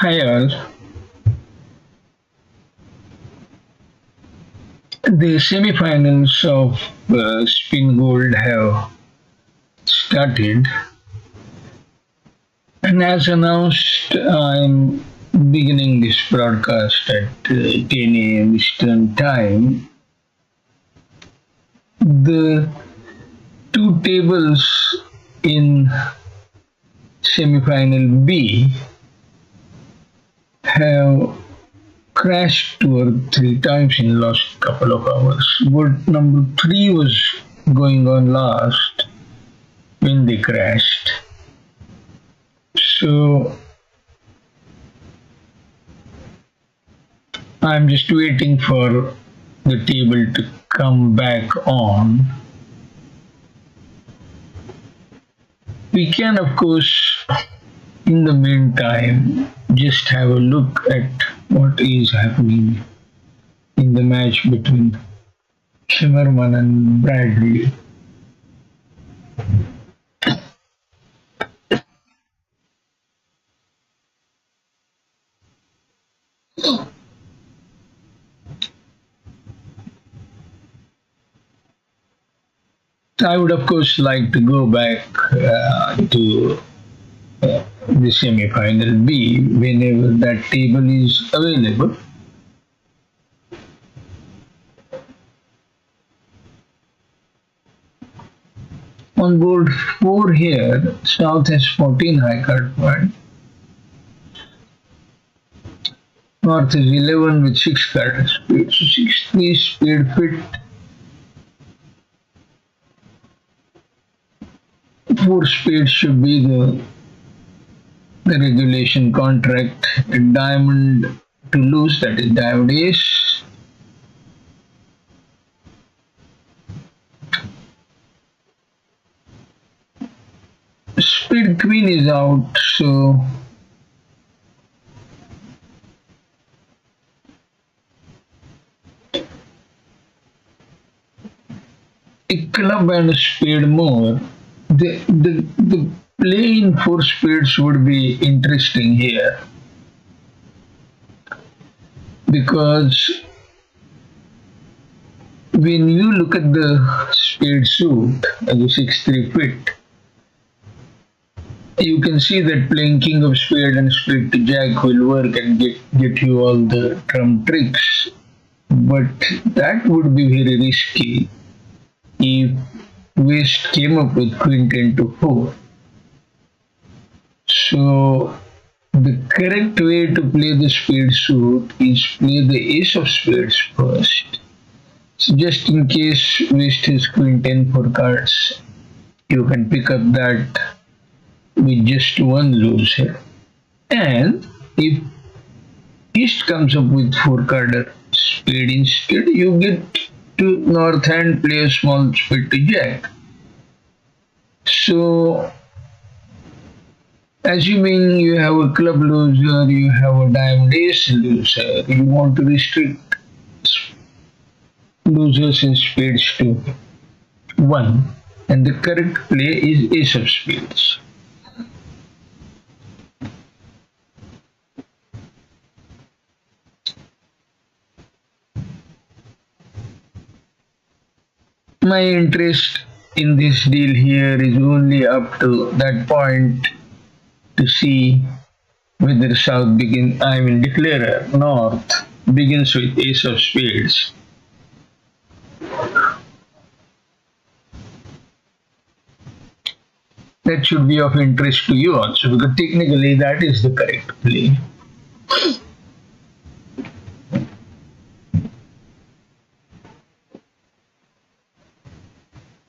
Hi all. The semi-finals of SpinGold have started, and as announced, I'm beginning this broadcast at 10 a.m. Eastern Time. The two tables in semi-final B have crashed 2 or 3 times in the last couple of hours. But number 3 was going on last when they crashed. So I'm just waiting for the table to come back on. We can, of course, in the meantime, just have a look at what is happening in the match between Shimmerman and Bradley. I would, of course, like to go back to the semi-final B whenever that table is available. On board 4 here, South has 14 high card points. North is 11 with 6 card speed. So 6-3 speed fit. 4 speed should be the regulation contract. A diamond to lose, that is diamond ace. Speed queen is out, so a club and a spade more. The play in 4 spades would be interesting here because when you look at the spade suit as a 6-3 fit, you can see that playing king of spade and split to jack will work and get you all the trump tricks, but that would be very risky if West came up with queen 10 to 4. So the correct way to play the spade suit is play the ace of spades first. So just in case West has queen 10 for cards, you can pick up that with just one loser. And if East comes up with 4-card spade instead, you get to north hand play a small spade to jack. So assuming you have a club loser, you have a diamond ace loser, you want to restrict losers in spades to 1, and the correct play is ace of spades. My interest in this deal here is only up to that point to see whether South declarer North begins with ace of spades. That should be of interest to you also because technically that is the correct play.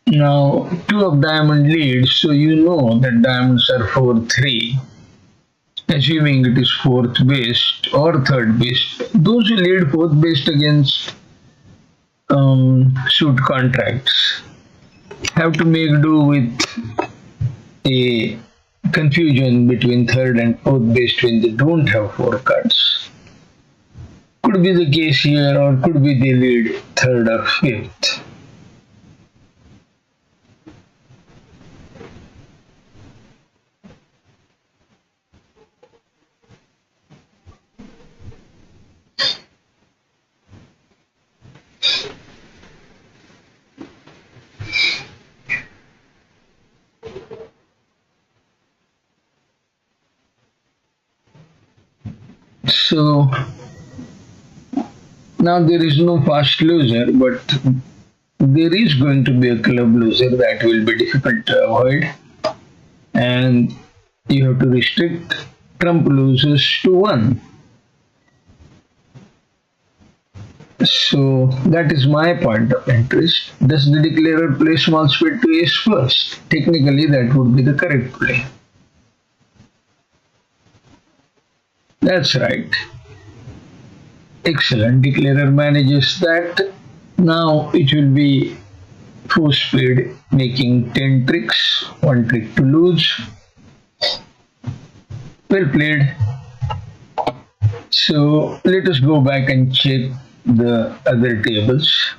Now 2 of diamond leads, so you know that diamonds are 4-3. Assuming it is 4th best or 3rd best, those who lead 4th best against suit contracts have to make do with a confusion between 3rd and 4th best when they don't have 4 cards. Could be the case here, or could be they lead 3rd or 5th. So now there is no fast loser, but there is going to be a club loser that will be difficult to avoid, and you have to restrict trump losers to one. So that is my point of interest. Does the declarer play small spade to ace first? Technically, that would be the correct play. That's right. Excellent. Declarer manages that. Now it will be 4 spade making 10 tricks, 1 trick to lose. Well played. So let us go back and check the other tables.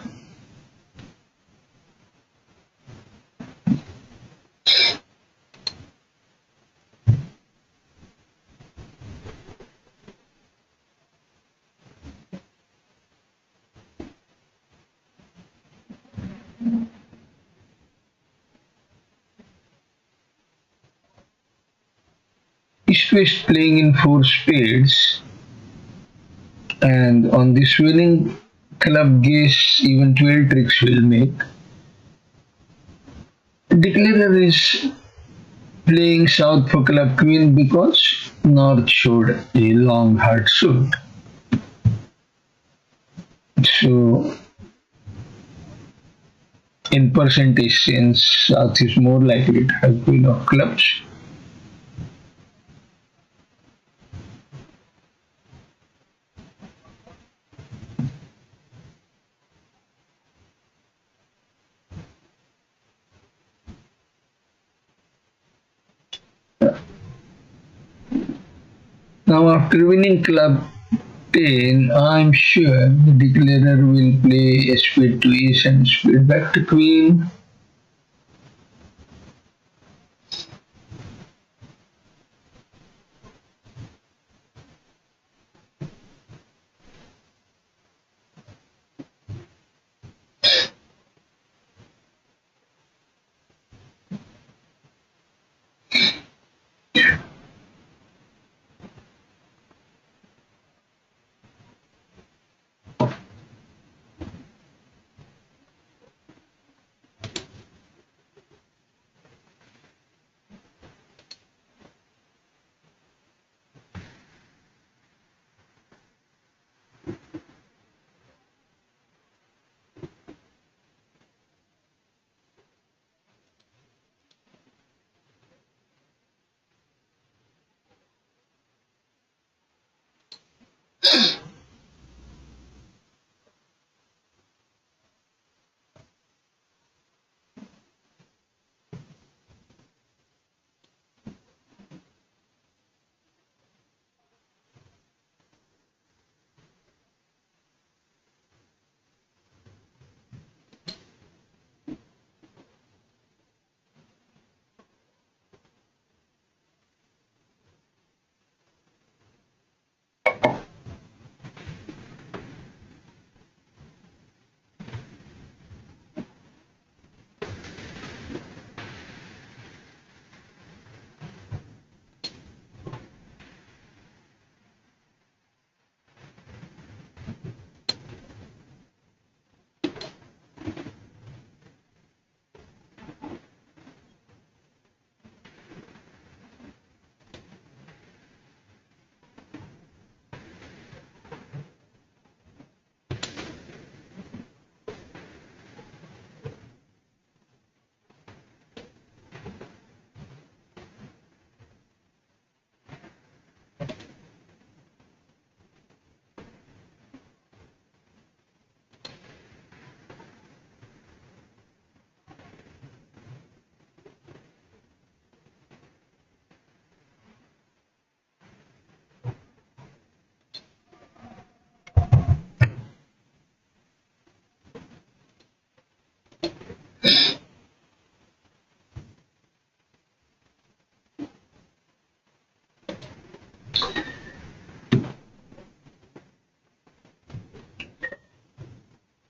East West playing in 4 spades, and on this winning club guess even 12 tricks will make. Declarer is playing south for club queen because north showed a long hard suit. So in percentage sense, south is more likely to have queen of clubs. Now after winning club 10, I'm sure the declarer will play a spade to ace and spade back to queen.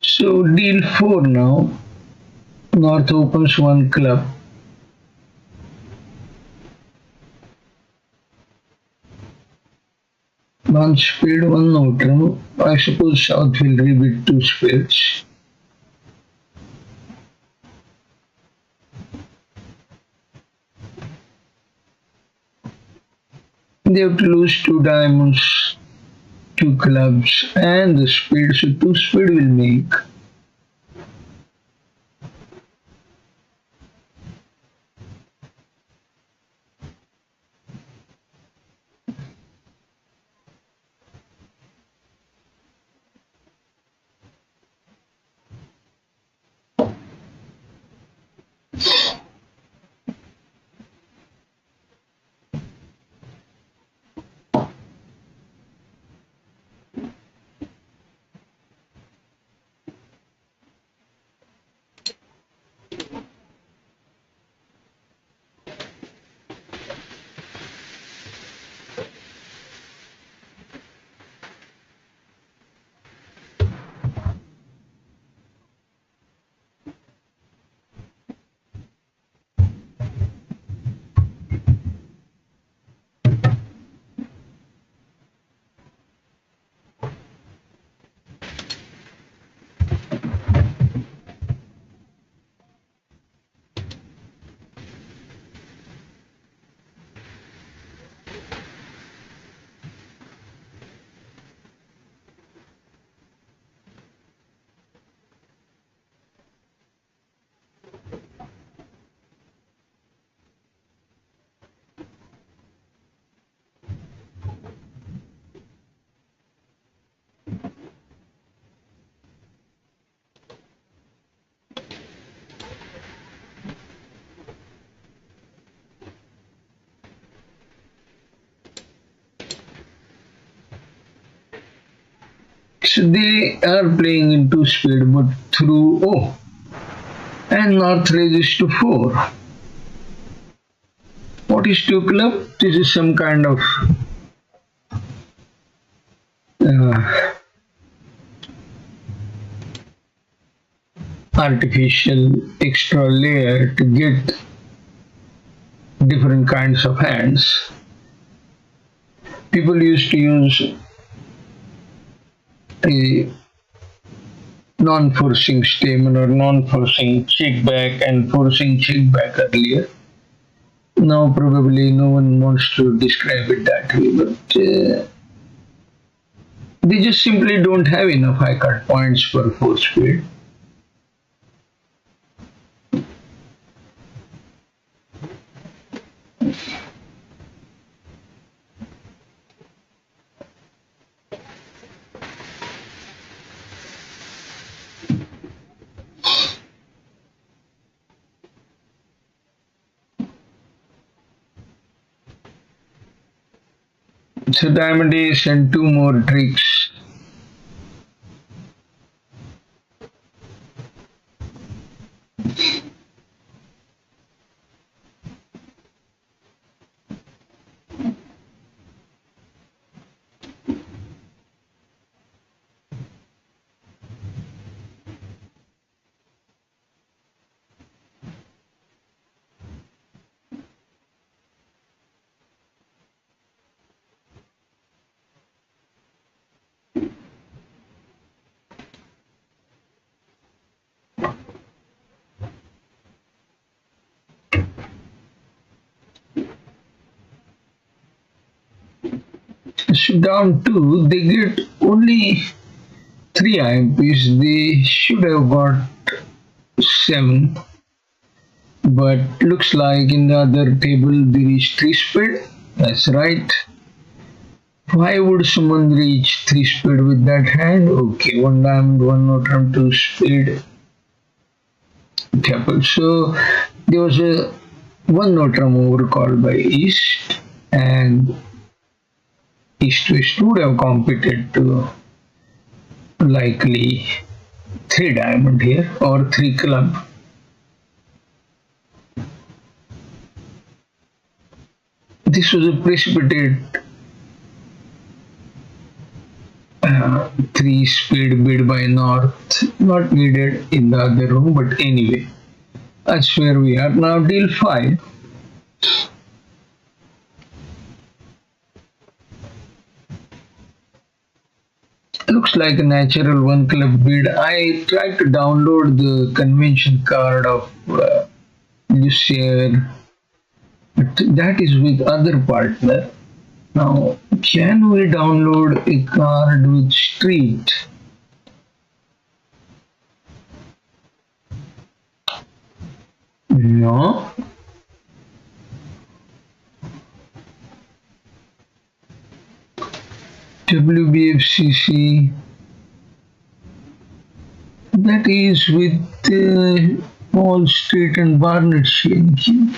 So deal 4 now. North opens 1 club. on spade 1 note. I suppose South will repeat 2 spades. They have to lose 2 diamonds, 2 clubs, and the spade, so 2 spade will make. So they are playing in 2 spade, but through O. And North raises to 4. What is 2 club? This is some kind of artificial extra layer to get different kinds of hands. People used to use a non-forcing stamen or non-forcing check back and forcing check back earlier. Now probably no one wants to describe it that way, but they just simply don't have enough high card points for 4 spade. So diamond ace and 2 more tricks. So down 2, they get only 3 IMPs. They should have got 7. But looks like in the other table there is 3 spade. That's right. Why would someone reach 3 spade with that hand? Okay, 1 diamond, 1 note, 2 spade. Couple. So there was a 1 note over called by East, and East West would have competed to likely 3 diamond here or 3 club. This was a precipitate 3 spade bid by North, not needed in the other room, but anyway, that's where we are now. Deal 5. Looks like a natural one club bid. I tried to download the convention card of Lucier, but that is with other partner. Now, can we download a card with street? No. WBFCC. That is with Wall Street and Barnett Shanky.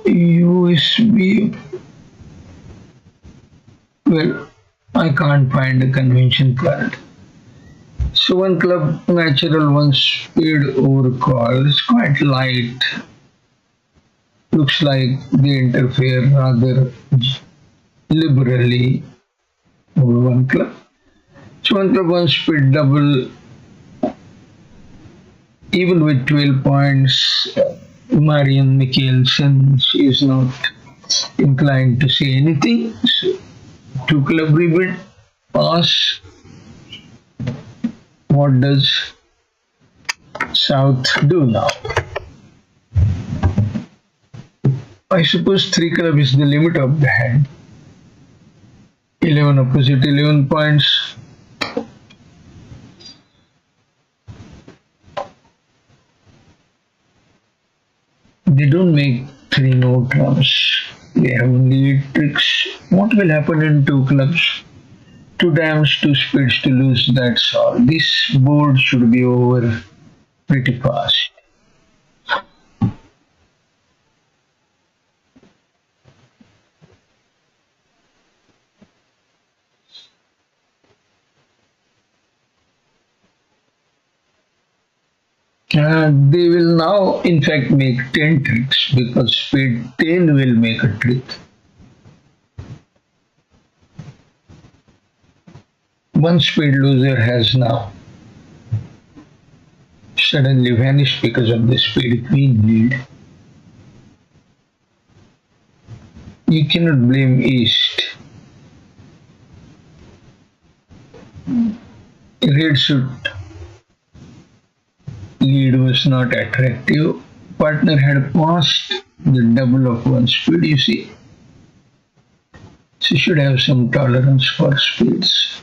USB. Well, I can't find a convention card. So one club natural, one speed over call. It's quite light. Looks like they interfere rather liberally over one club. So one club, one speed double. Even with 12 points, Marian Mikkelsen, she is not inclined to say anything. So two club rebid, pass. What does South do now? I suppose 3 club is the limit of the hand. 11 opposite 11 points. They don't make 3 no trumps. They have only 8 tricks. What will happen in 2 clubs? 2 dimes, 2 speeds to lose, that's all. This board should be over pretty fast. They will now in fact make 10 tricks because speed 10 will make a trick. One speed loser has now suddenly vanished because of the speed queen lead. You cannot blame East. Red suit lead was not attractive. Partner had passed the double of one speed, you see. She should have some tolerance for speeds.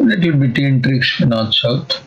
That will be 10 tricks for North South.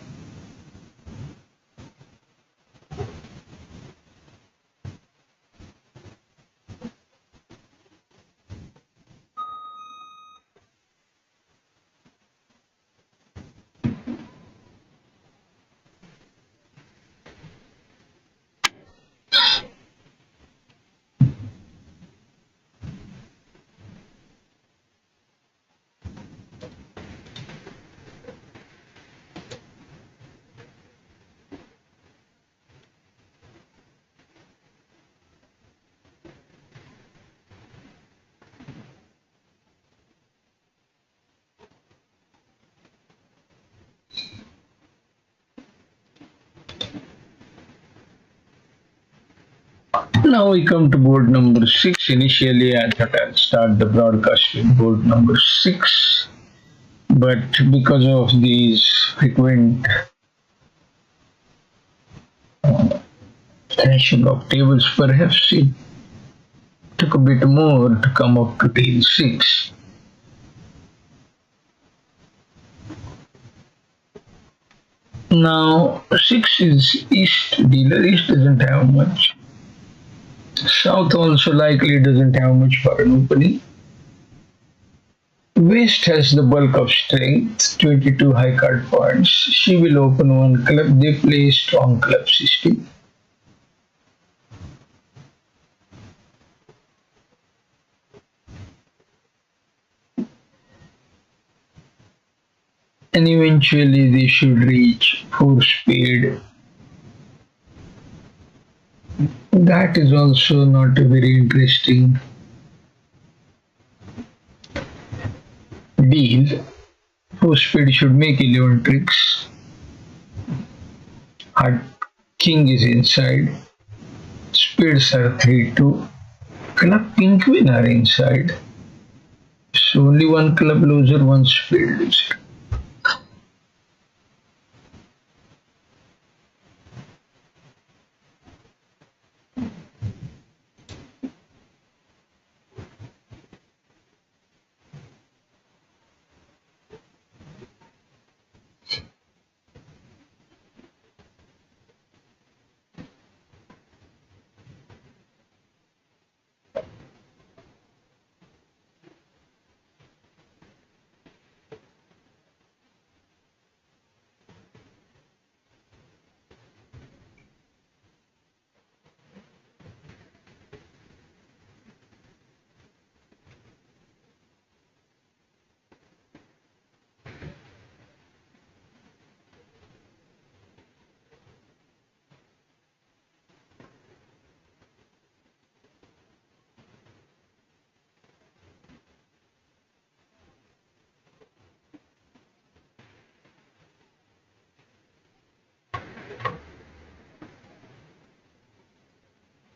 Now we come to board number 6. Initially I thought I'd start the broadcast with board number 6, but because of these frequent crashing of tables, perhaps it took a bit more to come up to tail 6. Now 6 is East dealer. East doesn't have much. South also likely doesn't have much for an opening. West has the bulk of strength, 22 high card points. She will open one club. They play strong club system. And eventually they should reach 4 spade. That is also not a very interesting deal. Post speed should make 11 tricks. Heart king is inside. Spades are 3-2. Club king queen are inside. So only one club loser, one spade loser.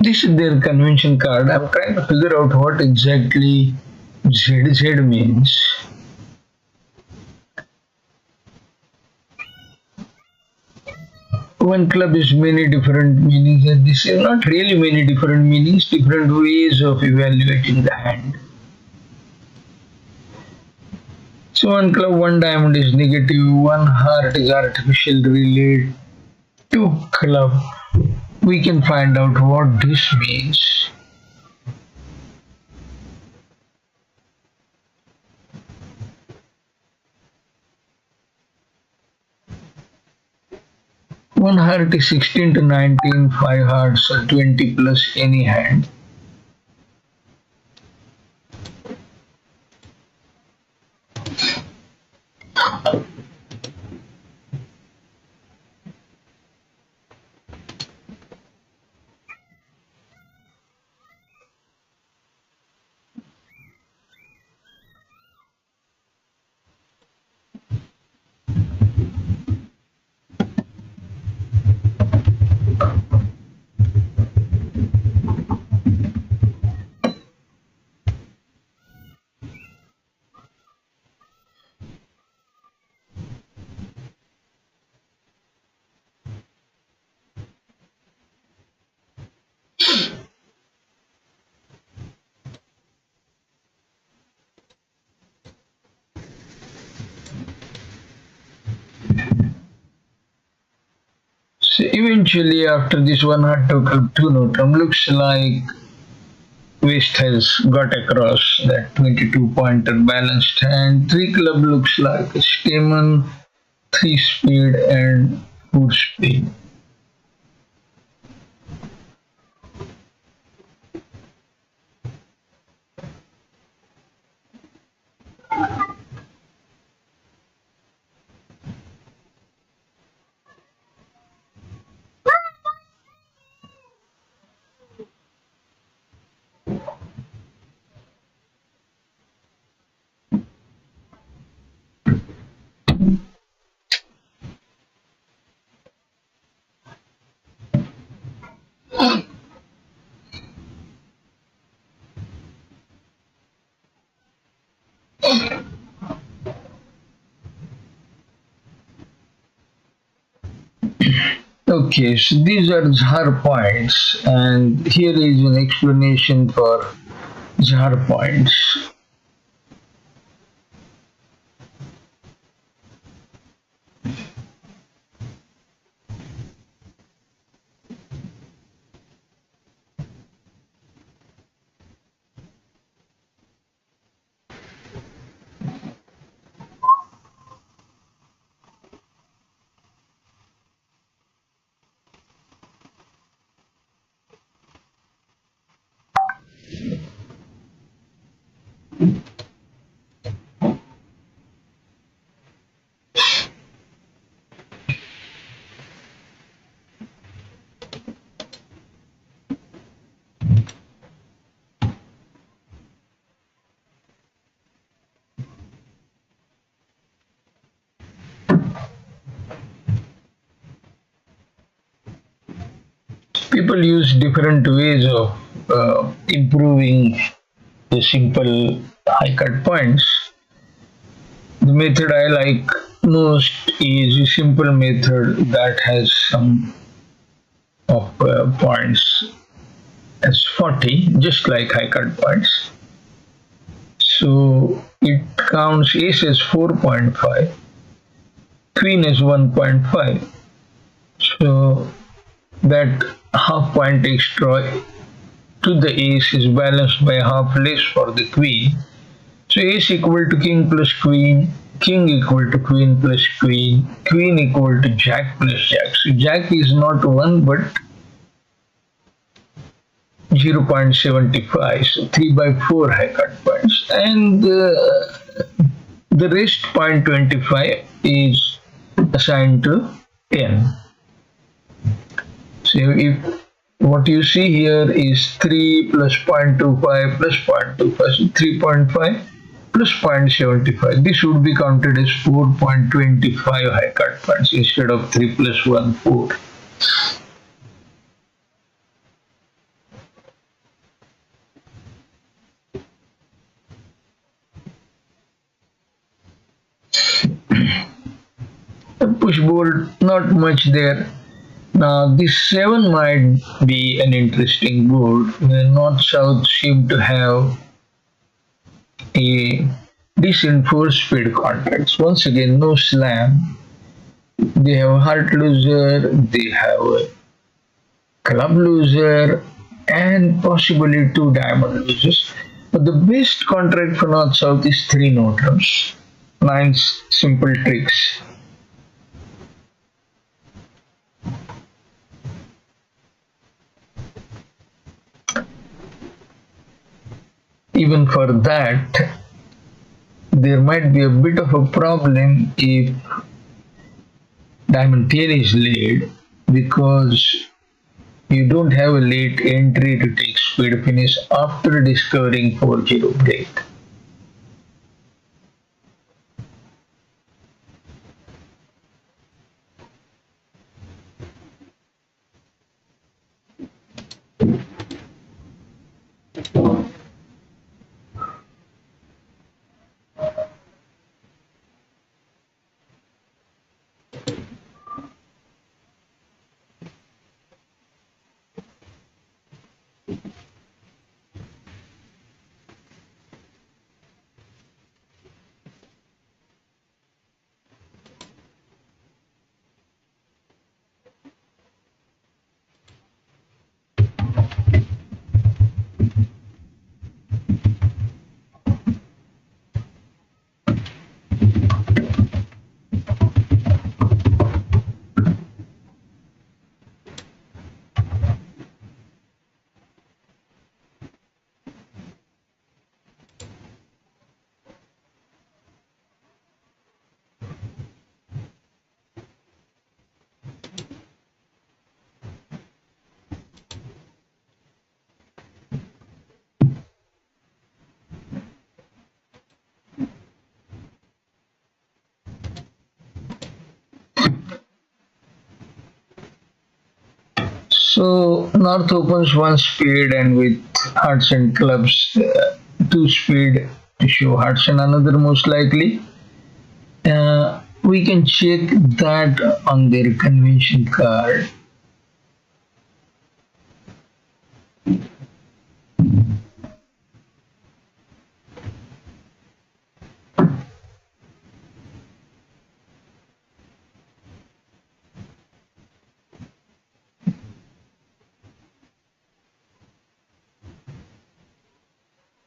This is their convention card. I'm trying to figure out what exactly ZZ means. One club is many different meanings, and this is not really many different meanings, different ways of evaluating the hand. So one club, one diamond is negative, one heart is artificial relay, two club. We can find out what this means. One heart is 16 to 19, five hearts are 20 plus any hand. So eventually after this one heart to club two notum looks like West has got across that 22 pointer balanced hand. Three club looks like a Stamen, three speed and four speed. Okay, so these are Jhar points, and here is an explanation for Jhar points. People use different ways of improving the simple high cut points. The method I like most is a simple method that has some of points as 40, just like high cut points. So it counts ace as 4.5, queen as 1.5. So that half point extra to the ace is balanced by half less for the queen. So ace equal to king plus queen, king equal to queen plus queen, queen equal to jack plus jack. So jack is not 1 but 0.75, so 3 by 4 high cut points. And the rest 0.25 is assigned to n. So if what you see here is 3 plus 0.25 plus 0.25, so 3.5 plus 0.75. This would be counted as 4.25 high cut points instead of 3 plus 1, 4. Push board, not much there. Now this 7 might be an interesting board where North South seem to have a decent 4-speed contracts. Once again, no slam. They have heart loser, they have a club loser, and possibly 2 diamond losers. But the best contract for North South is 3 no trumps. 9 simple tricks. Even for that, there might be a bit of a problem if diamond 10 is late, because you don't have a late entry to take speed finish after discovering 4-0 break. So North opens 1 speed and with hearts and clubs 2 speed to show hearts and another most likely. We can check that on their convention card.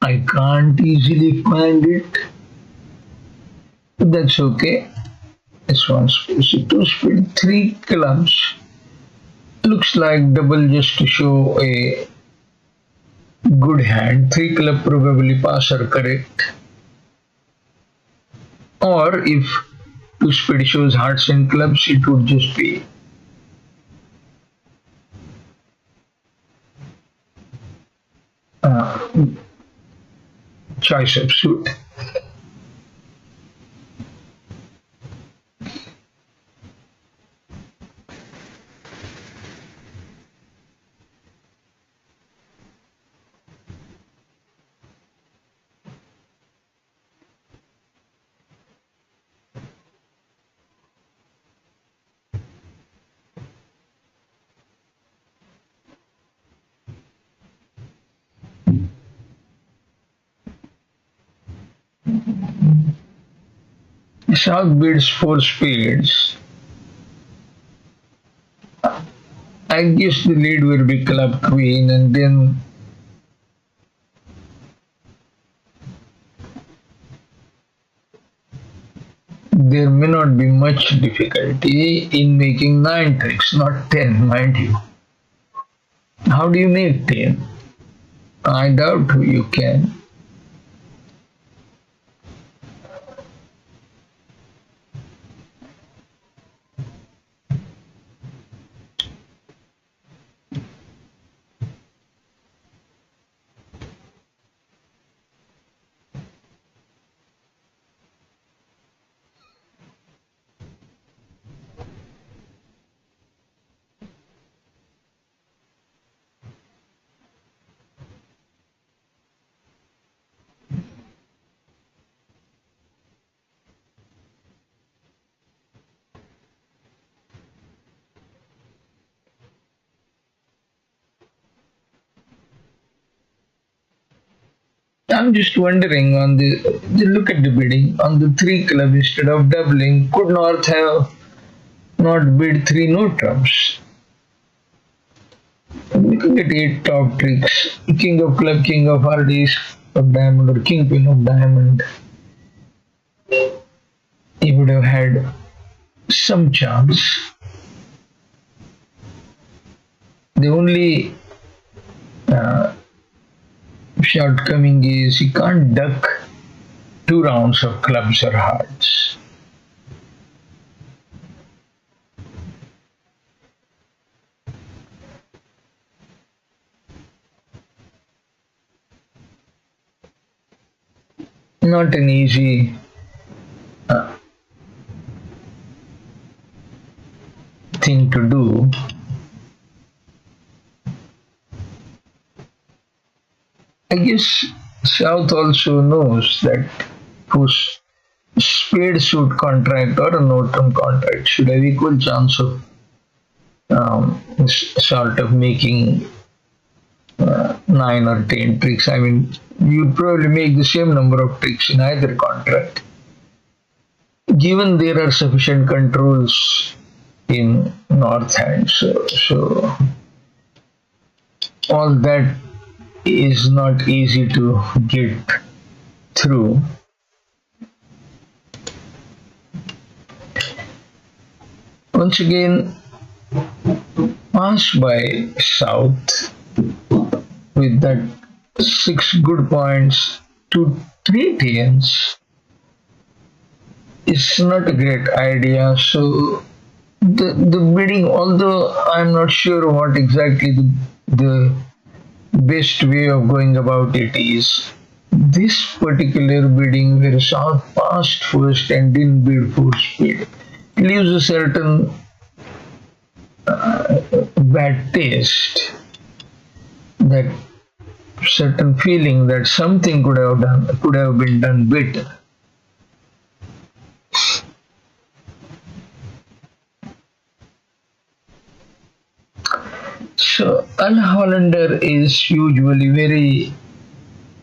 I can't easily find it. But that's okay. It's 1 speed, so 2 speed, 3 clubs. Looks like double just to show a good hand. 3 club probably pass or correct. Or if 2 speed shows hearts and clubs, it would just be choice of suit. South beats four spades. I guess the lead will be club queen, and then there may not be much difficulty in making 9 tricks, not 10, mind you. How do you make 10? I doubt you can. I'm just wondering on the look at the bidding on the three club instead of doubling. Could North have not bid three no trumps? Looking at eight top tricks, king of club, king of heart, ace of diamond, or king queen of diamond, he would have had some chance. The only shortcoming is he can't duck two rounds of clubs or hearts. Not an easy thing to do. I guess South also knows that whose spade suit contract or a no-term contract should have equal chance of sort of making 9 or 10 tricks. I mean, you'd probably make the same number of tricks in either contract. Given there are sufficient controls in North hand, so all that is not easy to get through. Once again, passed by South with that 6 good points to 3 tens is not a great idea. So the bidding, although I'm not sure what exactly the best way of going about it is, this particular bidding where South passed first and didn't bid for speed leaves a certain bad taste, that certain feeling that something could have been done better. So Al Hollander is usually very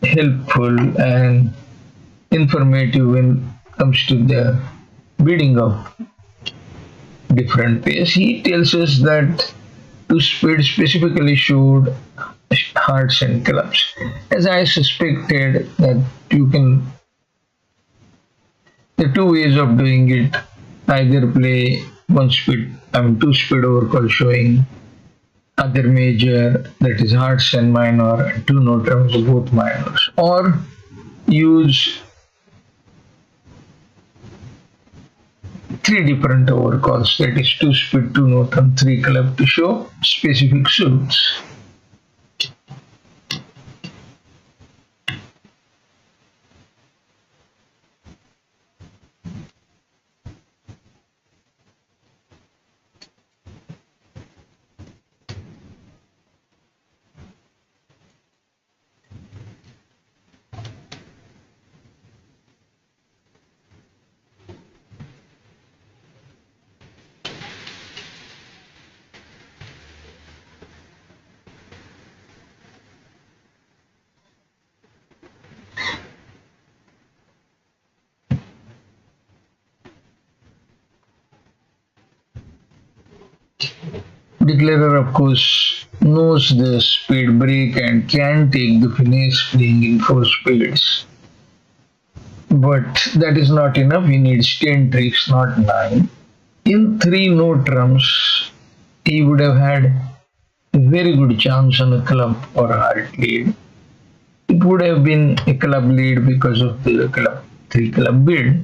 helpful and informative when it comes to the bidding of different pairs. He tells us that two spades specifically showed hearts and clubs. As I suspected that you can, the two ways of doing it, either play two spade overcall showing other major, that is hearts and minor, and two no trumps both minors, or use three different overcalls, that is two spade, two no trump, three club, to show specific suits. Declarer, of course, knows the speed break and can take the finesse playing in 4 speeds. But that is not enough. He needs 10 tricks, not 9. In 3 note drums, he would have had a very good chance on a club or a heart lead. It would have been a club lead because of the club 3 club build.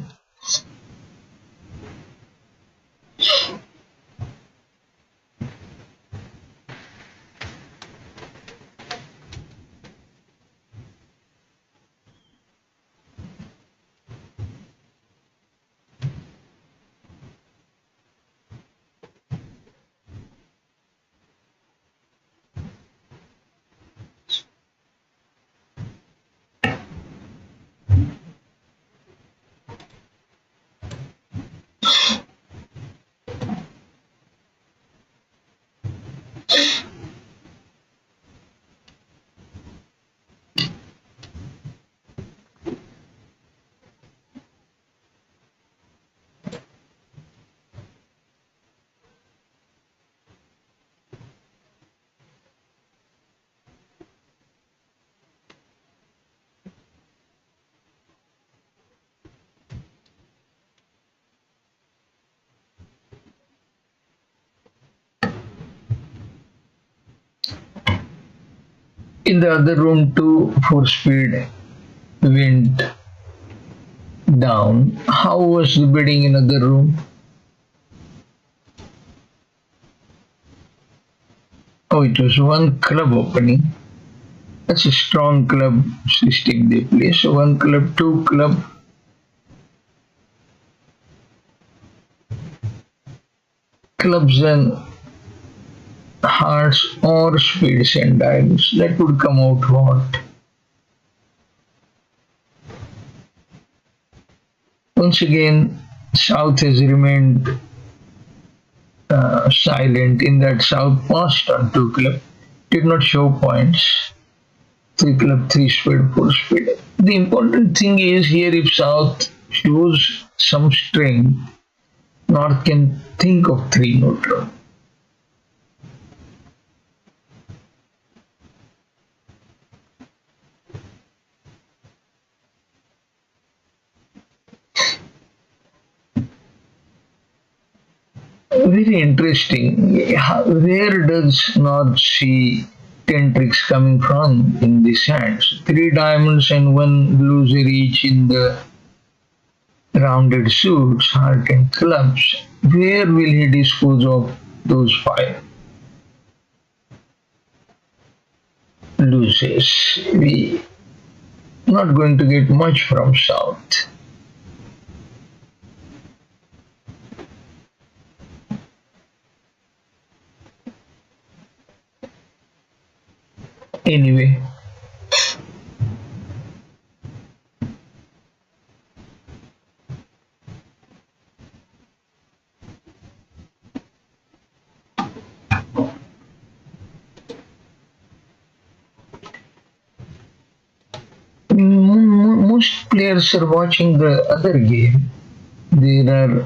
In the other room, 2 4 speed went down. How was the bidding in other room? Oh, it was 1 club opening. That's a strong club system they play. So 1 club, 2 club. Clubs and hearts or spades and diamonds. That would come out what? Once again, South has remained silent in that South passed on 2 club, did not show points. 3 club, 3 speed, 4 speed. The important thing is here if South shows some strength, North can think of 3 neutral. Very interesting. Where does North see 10 tricks coming from in these hands? 3 diamonds and 1 loser each in the rounded suits, heart and clubs. Where will he dispose of those 5 losers? We not going to get much from South. Anyway, most players are watching the other game. There are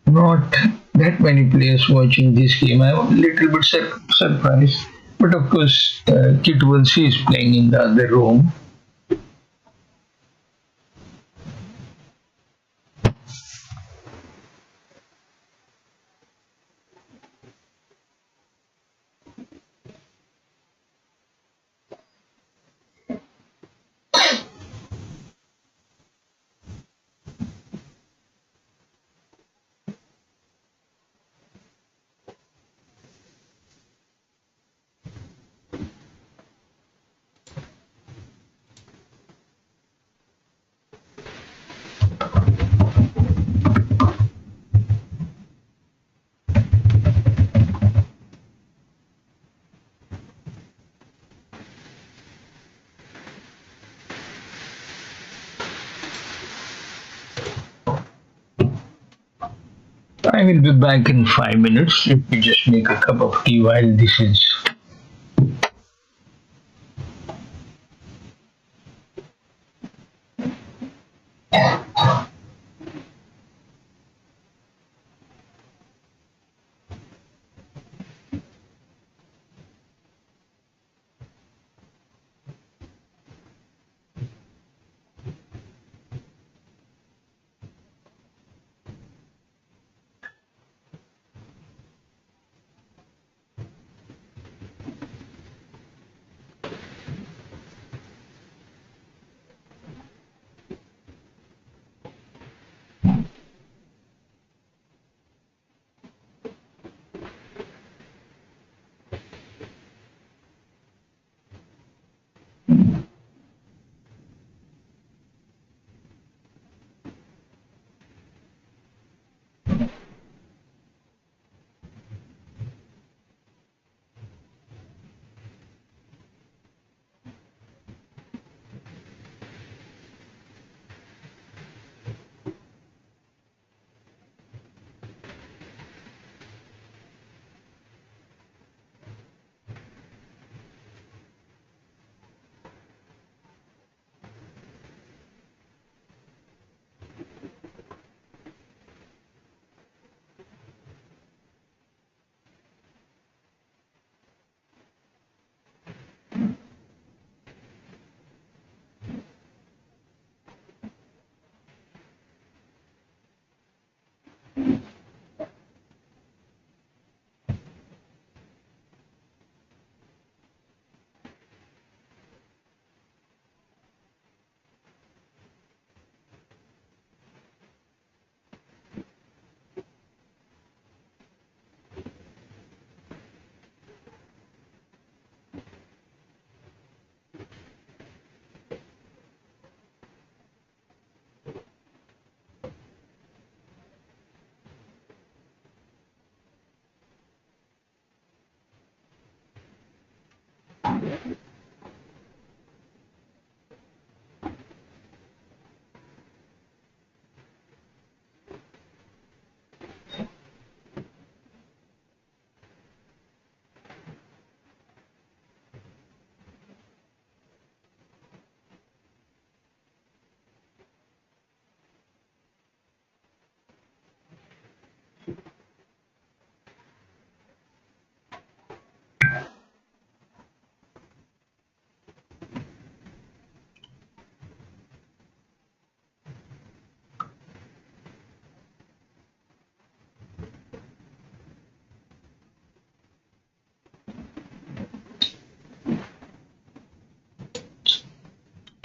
not that many players watching this game. I'm a little bit surprised. But of course, Kit Wilsey is playing in the other room. I will be back in 5 minutes. Let me just make a cup of tea while this is.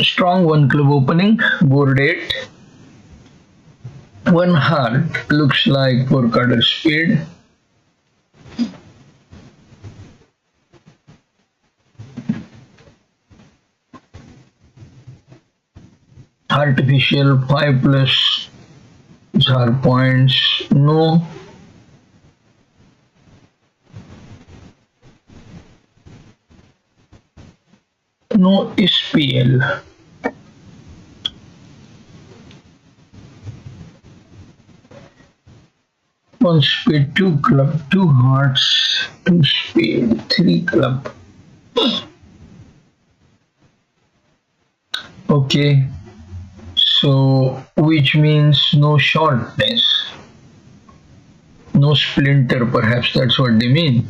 Strong one club opening, board 8. One heart looks like 4 quarter spade. Artificial 5 plus are points. No. No SPL. One spade, 2 club, 2 hearts, 2 spade, 3 club. Okay, so which means no shortness, no splinter, perhaps that's what they mean.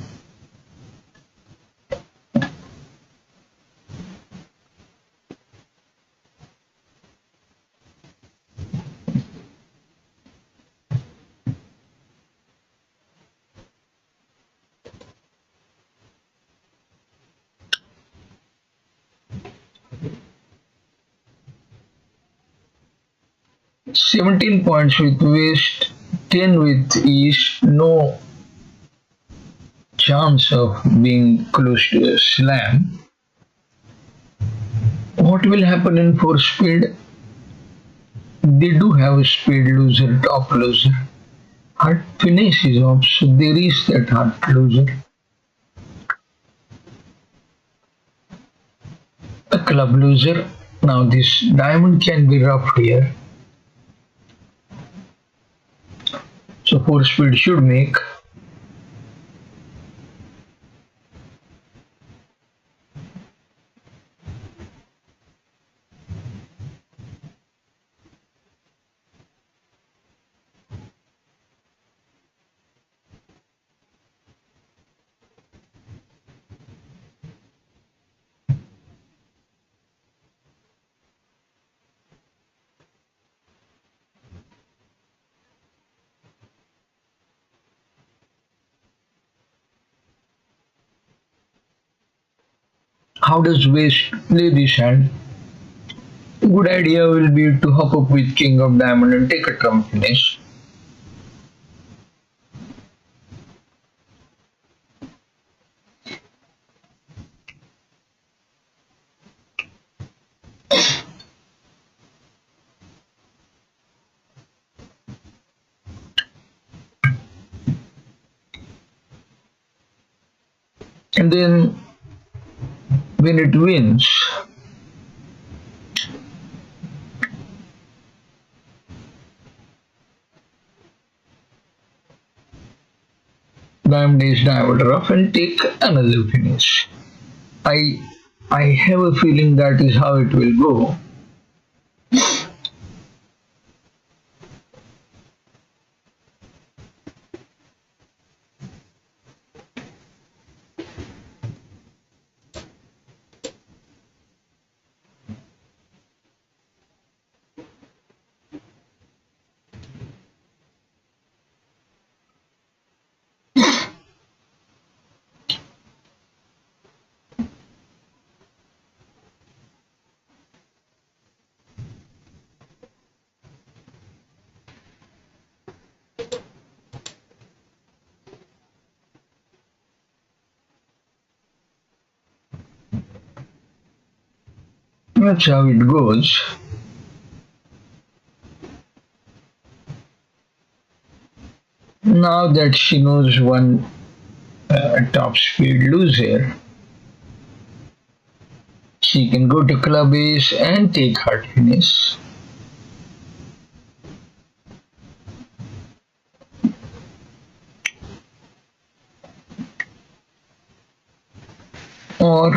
"17 points with West, 10 with East, no chance of being close to a slam. What will happen in 4 spade? They do have a spade loser, top loser. Heart finish is off, so there is that heart loser. A club loser. Now this diamond can be rough here. So 4 spade should make. How does West play this hand? A good idea will be to hop up with King of Diamond and take a trump finish. And then when it wins, diamond is diamond rough and take another finish. I I have a feeling that is how it will go. That's how it goes. Now that she knows one top speed loser, She can go to club ace and take heart finish. Or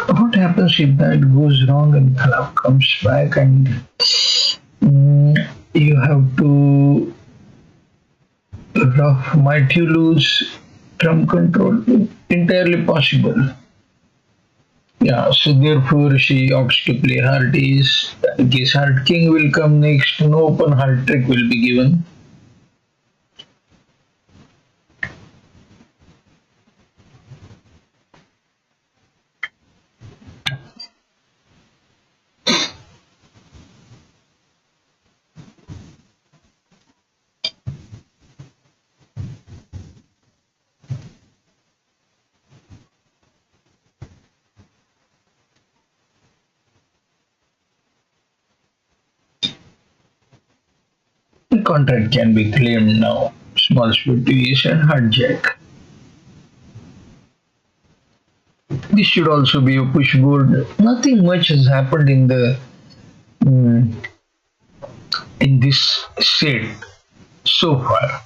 what happens if that goes wrong and club comes back and you have to rough? Might you lose trump control? Entirely possible. Yeah, so therefore she opts to play heart ace. I guess heart king will come next. No open heart trick will be given. The contract can be claimed now. Small split to ace and heart jack. This should also be a push board. Nothing much has happened mm, in this set so far.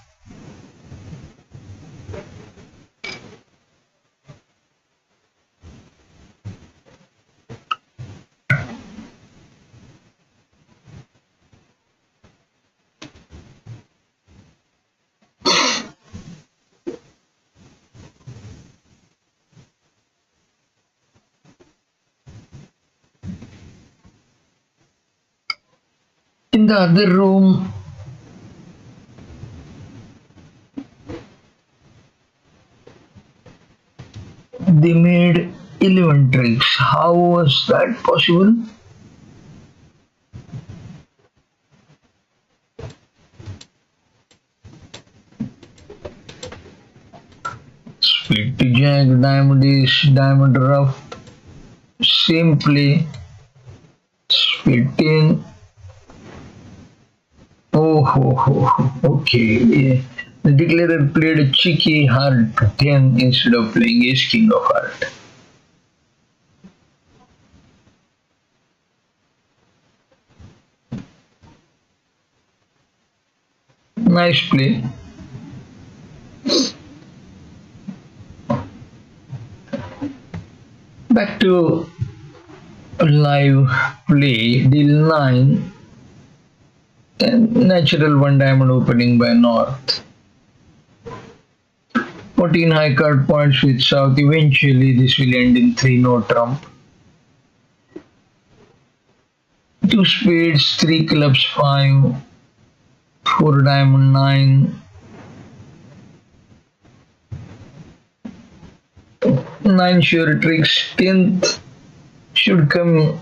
In the other room, they made 11 tricks. How was that possible? Split to jack, diamond ace, diamond rough, same play, split in. Okay. Yeah. The declarer played a cheeky heart 10 instead of playing ace king of heart. Nice play. Back to live play, deal 9, and natural one diamond opening by north. 14 high card points with south. Eventually, this will end in 3 no trump. 2 spades, 3 clubs 5, 4 diamond 9, 9 sure tricks, 10th should come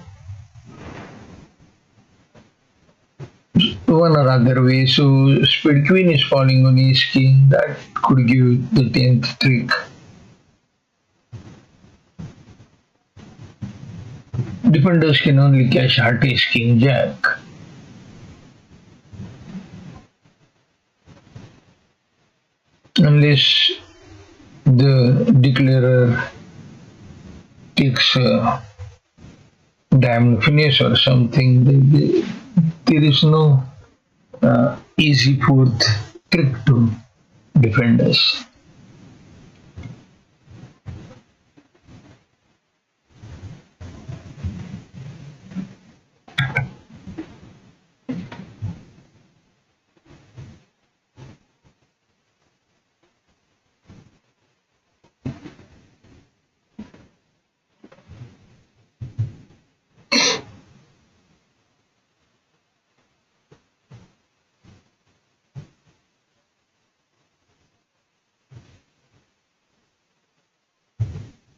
one or other way. So spade queen is falling on ace king. That could give the 10th trick. Defenders can only cash heart ace king jack. Unless the declarer takes a diamond finish or something, there is no easy fourth trick to defenders.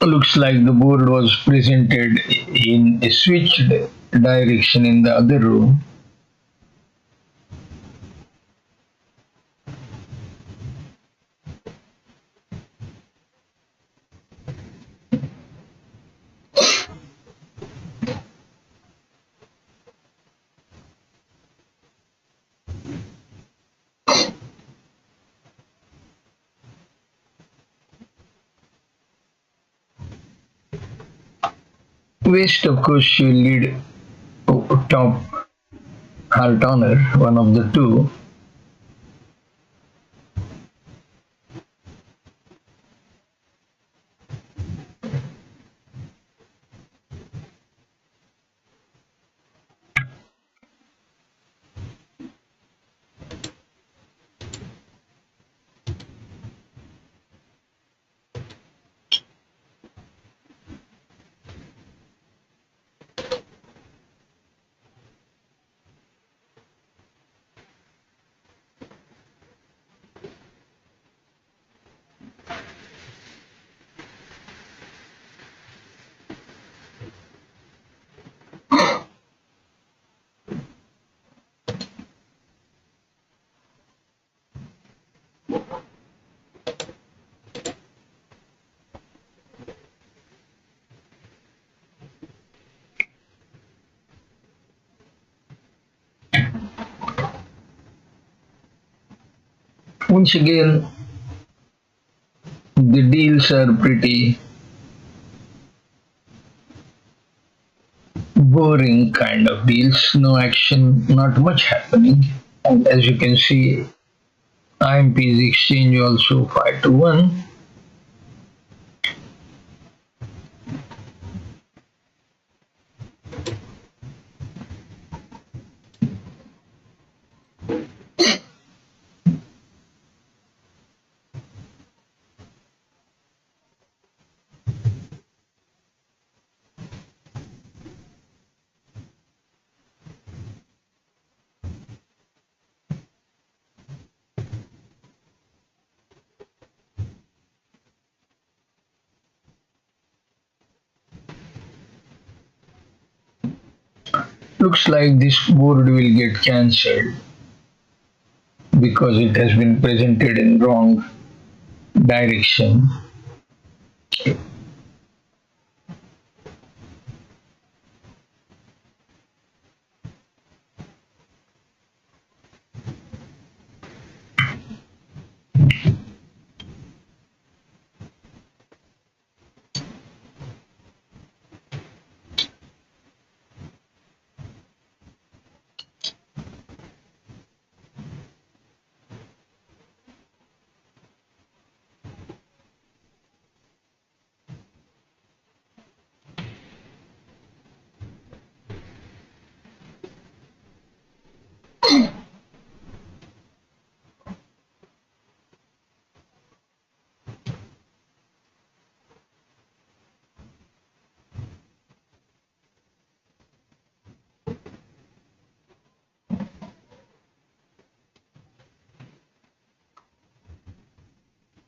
Looks like the board was presented in a switched direction in the other room. West, of course, she will lead top heart honor, one of the two. Once again, the deals are pretty boring kind of deals, no action, not much happening. And as you can see, IMPs exchange also 5 to 1. Looks like this board will get cancelled because it has been presented in wrong direction.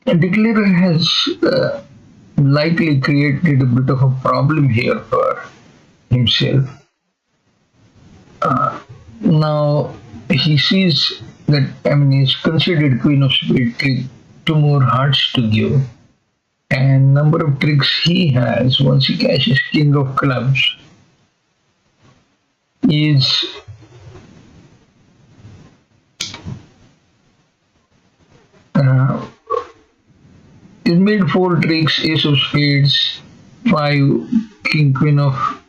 Declarer has likely created a bit of a problem here for himself. Now he sees that he's considered Queen of Spades trick, two more hearts to give, and number of tricks he has once he cashes King of Clubs is uh, is made four tricks: Ace of Spades, 5, King Queen of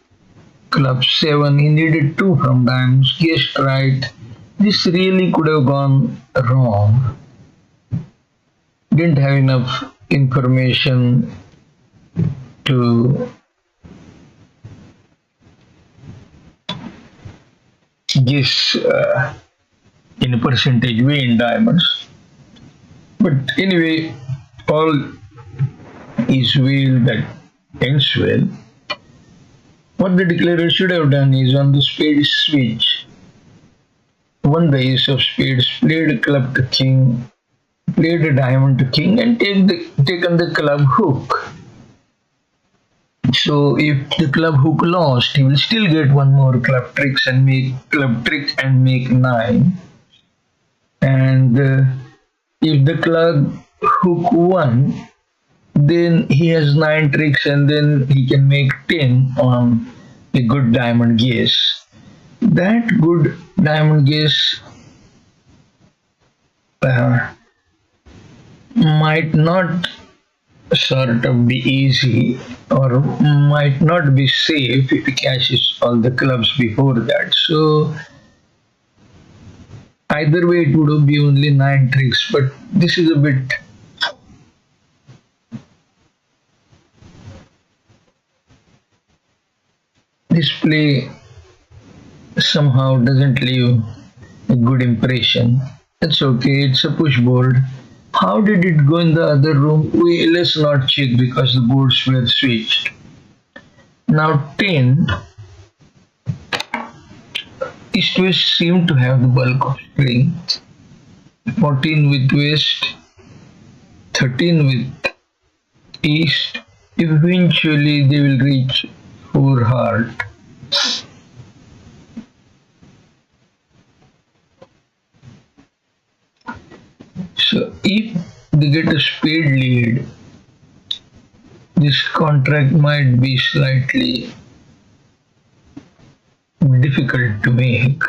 Clubs, 7. He needed 2 from diamonds, guessed right. This really could have gone wrong. Didn't have enough information to guess in a percentage way in diamonds. But anyway, all is well that ends well. What the declarer should have done is on the spade switch, won the ace of spades, played a club to king, played a diamond to king, and taken the club hook. So if the club hook lost, he will still get one more club tricks and make club trick and make 9. And if the club hook won, then he has 9 tricks and then he can make 10 on a good diamond guess. That good diamond guess might not sort of be easy or might not be safe if he cashes all the clubs before that. So either way it would be only 9 tricks, but this is a bit, this play somehow doesn't leave a good impression. It's okay, it's a push board. How did it go in the other room? Let's not check because the boards were switched. Now 10, East West seem to have the bulk of strength. 14 with West, 13 with East. Eventually they will reach 4 heart. So if they get a spade lead, this contract might be slightly difficult to make.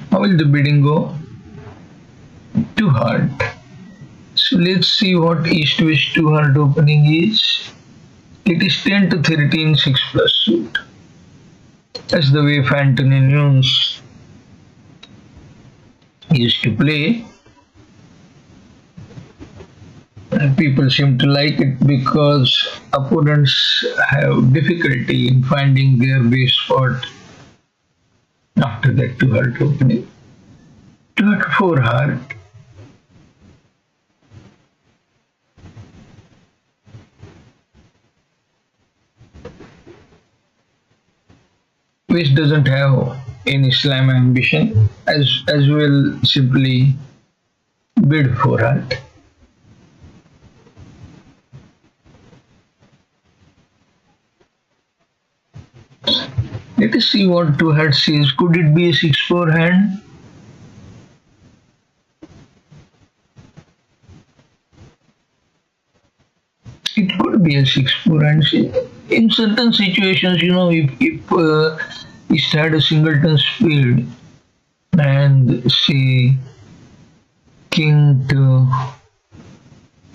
How will the bidding go? Too hard. So let's see what East West 2 hard opening is. It is 10 to 13 6 plus suit. That's the way Anthony Nunes used to play. And people seem to like it because opponents have difficulty in finding their base spot after that 2 heart opening. 2 heart 4 heart. West doesn't have any slam ambition, as well simply bid 4 heart. Let us see what 2 heart says. Could it be a 6-4 hand? It could be a 6-4 hand. In certain situations, if it had a singleton spade and say king to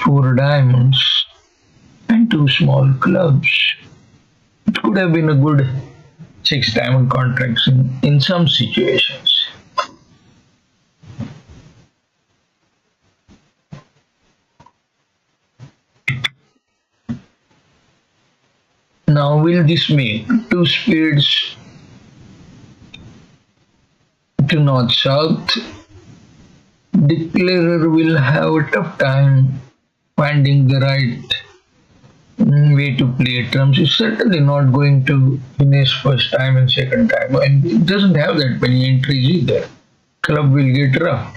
4 diamonds and 2 small clubs, it could have been a good 6 diamond contracts in some situations. Now will this make 2 spades to north south? Declarer will have a tough time finding the right way to play terms. It's certainly not going to finish first time and second time, and it doesn't have that many entries either. Club will get rough.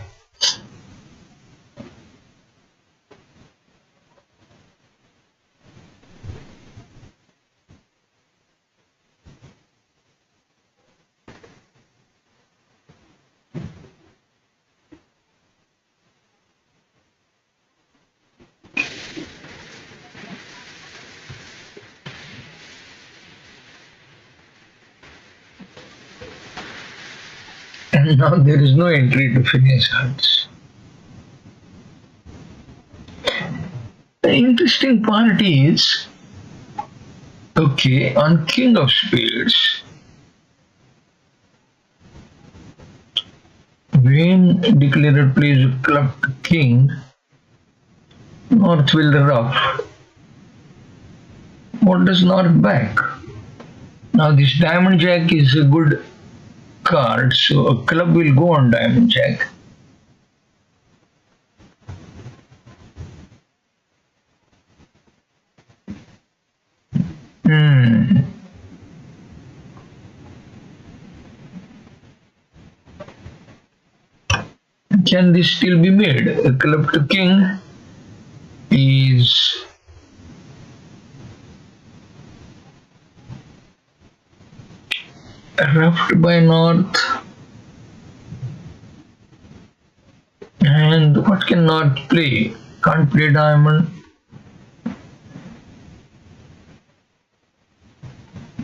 And now there is no entry to finish hearts. The interesting part is, okay, on king of spades, when declarer plays a club to king, north will rough. What does north back? Now this diamond jack is a good card, so a club will go on diamond jack. Can this still be made? A club to king is roughed by north, and what can north play? Can't play diamond.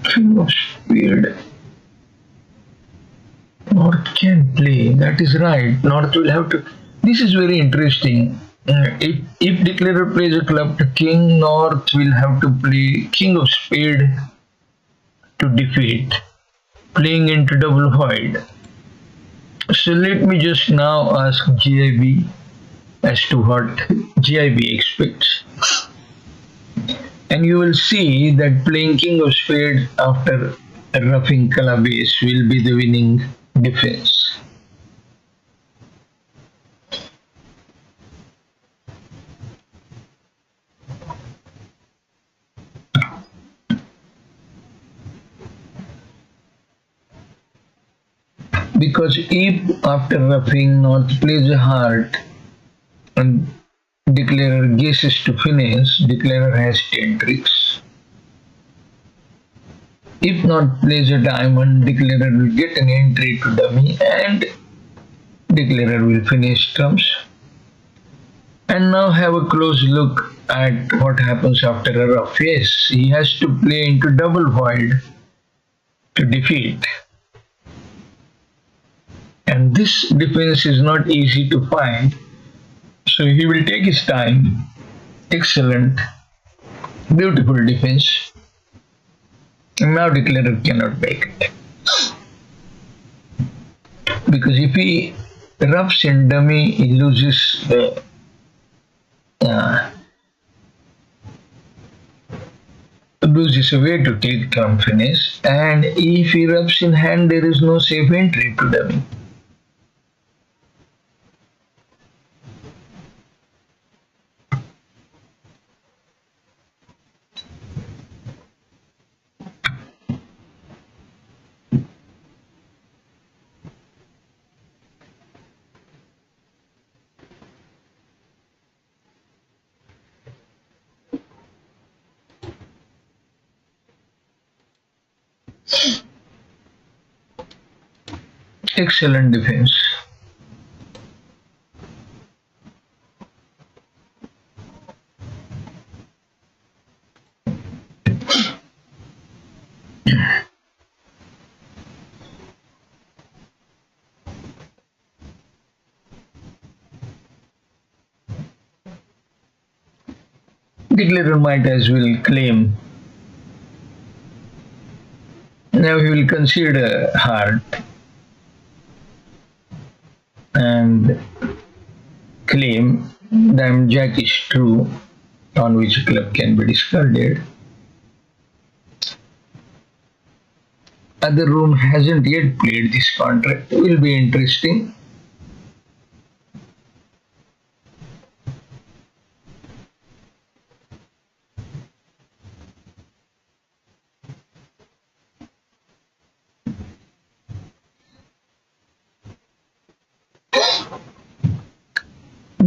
King of spade. North can play. That is right. North will have to. This is very interesting. If declarer plays a club to king, North will have to play king of spade to defeat, playing into double void. So let me just now ask GIB as to what GIB expects. And you will see that playing king of spades after roughing Calabase will be the winning defense. Because if after roughing North plays a heart and declarer guesses to finish, declarer has 10 tricks. If North plays a diamond, declarer will get an entry to dummy and declarer will finish trumps. And now have a close look at what happens after a rough. Yes, he has to play into double void to defeat. And this defense is not easy to find. So he will take his time. Excellent. Beautiful defense. And now declarer cannot make it. Because if he roughs in dummy, he loses the loses a way to take trump finish, and if he roughs in hand, there is no safe entry to dummy. Excellent defense. Declarer might as well claim. Now he will consider heart and claim Dame Jack is true, on which club can be discarded. Other room hasn't yet played this contract. Will be interesting.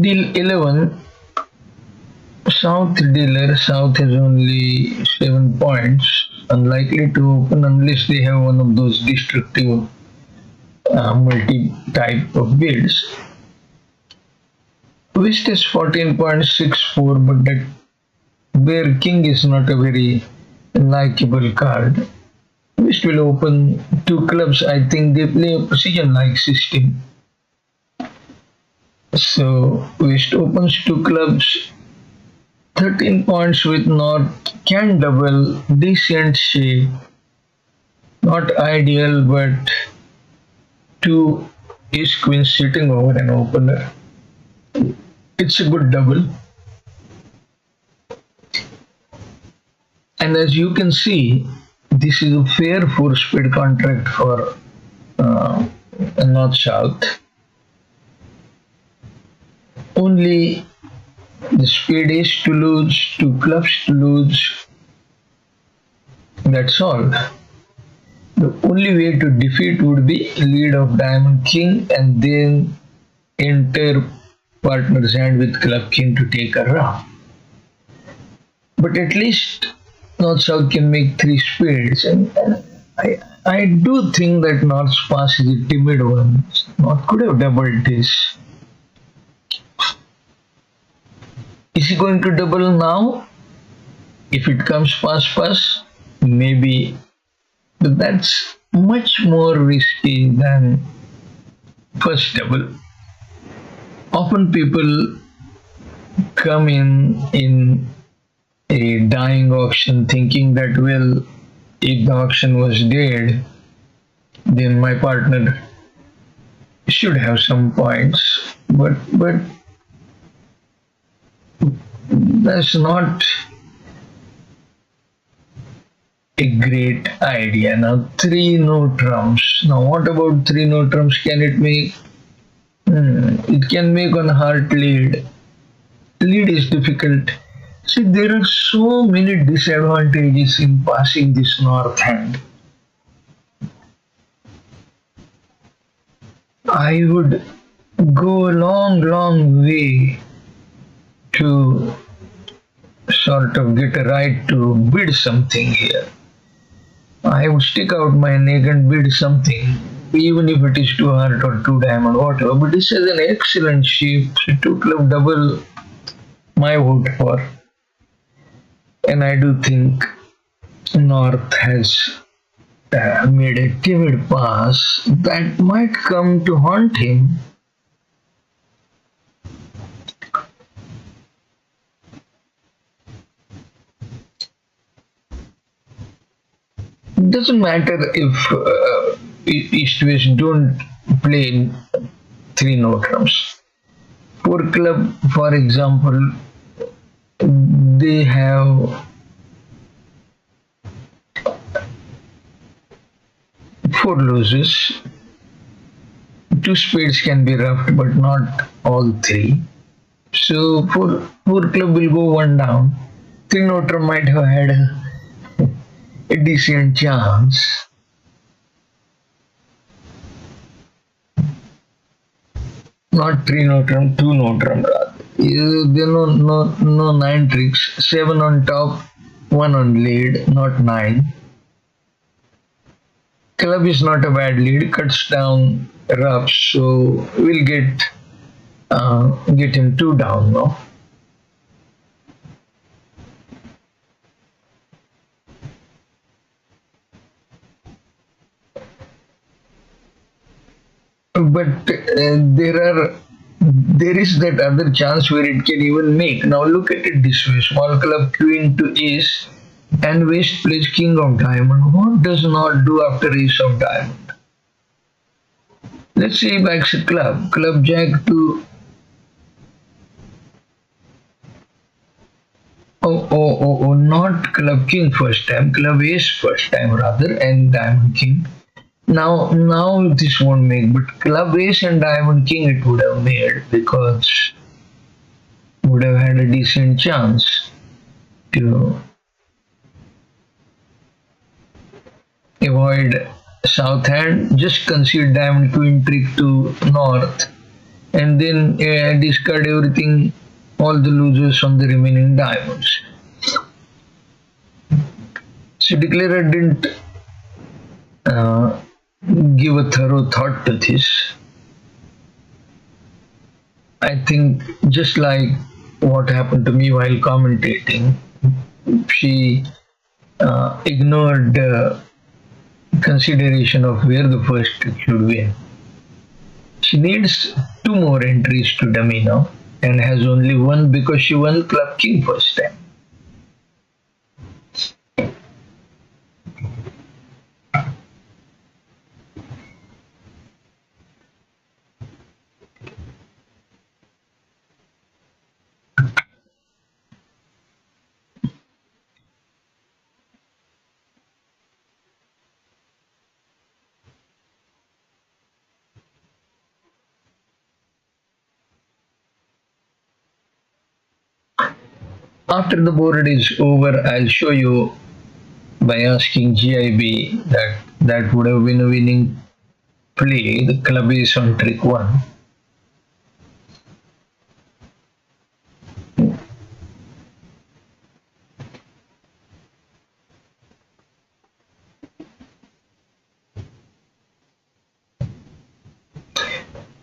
Deal 11. South dealer. South has only 7 points. Unlikely to open unless they have one of those destructive multi-type of builds. West has 14.64, but that Bear King is not a very likable card. West will open 2 clubs. I think they play a precision-like system. So West opens 2 clubs. 13 points with North can double, decent shape. Not ideal, but 2 ace queens sitting over an opener. It's a good double. And as you can see, this is a fair 4-speed contract for North-South. Only the spade is to lose, 2 clubs to lose. That's all. The only way to defeat would be lead of Diamond King and then enter partner's hand with Club King to take a round. But at least North-South can make 3 spades, and I do think that North's pass is a timid one. North could have doubled this. Is he going to double now? If it comes pass, maybe. But that's much more risky than first double. Often people come in a dying auction thinking that, well, if the auction was dead, then my partner should have some points. But that's not a great idea. Now three no trumps. Now what about three no trumps? Can it make? It can make on heart lead. Lead is difficult. See, there are so many disadvantages in passing this north hand. I would go a long way to sort of get a right to bid something here. I would stick out my neck and bid something, even if it is two heart or two diamond, whatever. But this is an excellent shape. So two club double my vote for. And I do think North has made a timid pass that might come to haunt him. It doesn't matter if East West don't play three no trumps. For club, for example, they have four losers. Two spades can be roughed, but not all three. So four club will go one down. Three no trump might have had a decent chance. Not three no trump, two no trump rather. There are no nine tricks. Seven on top, one on lead, not nine. Club is not a bad lead, cuts down rough, so we'll get him two down now. But there is that other chance where it can even make. Now look at it this way: small club queen to ace, and West plays king of diamond. What does not do after ace of diamond? Let's say he backs a club jack to not club king first time, club ace first time rather, and diamond king. Now this won't make, but club ace and diamond king it would have made, because would have had a decent chance to avoid south hand. Just concede diamond queen trick to north, and then discard everything, all the losers on the remaining diamonds. So declarer didn't give a thorough thought to this. I think just like what happened to me while commentating, she ignored consideration of where the first trick should win. She needs two more entries to dummy now, and has only one because she won club king first time. After the board is over, I'll show you by asking GIB that would have been a winning play. The club is on trick one.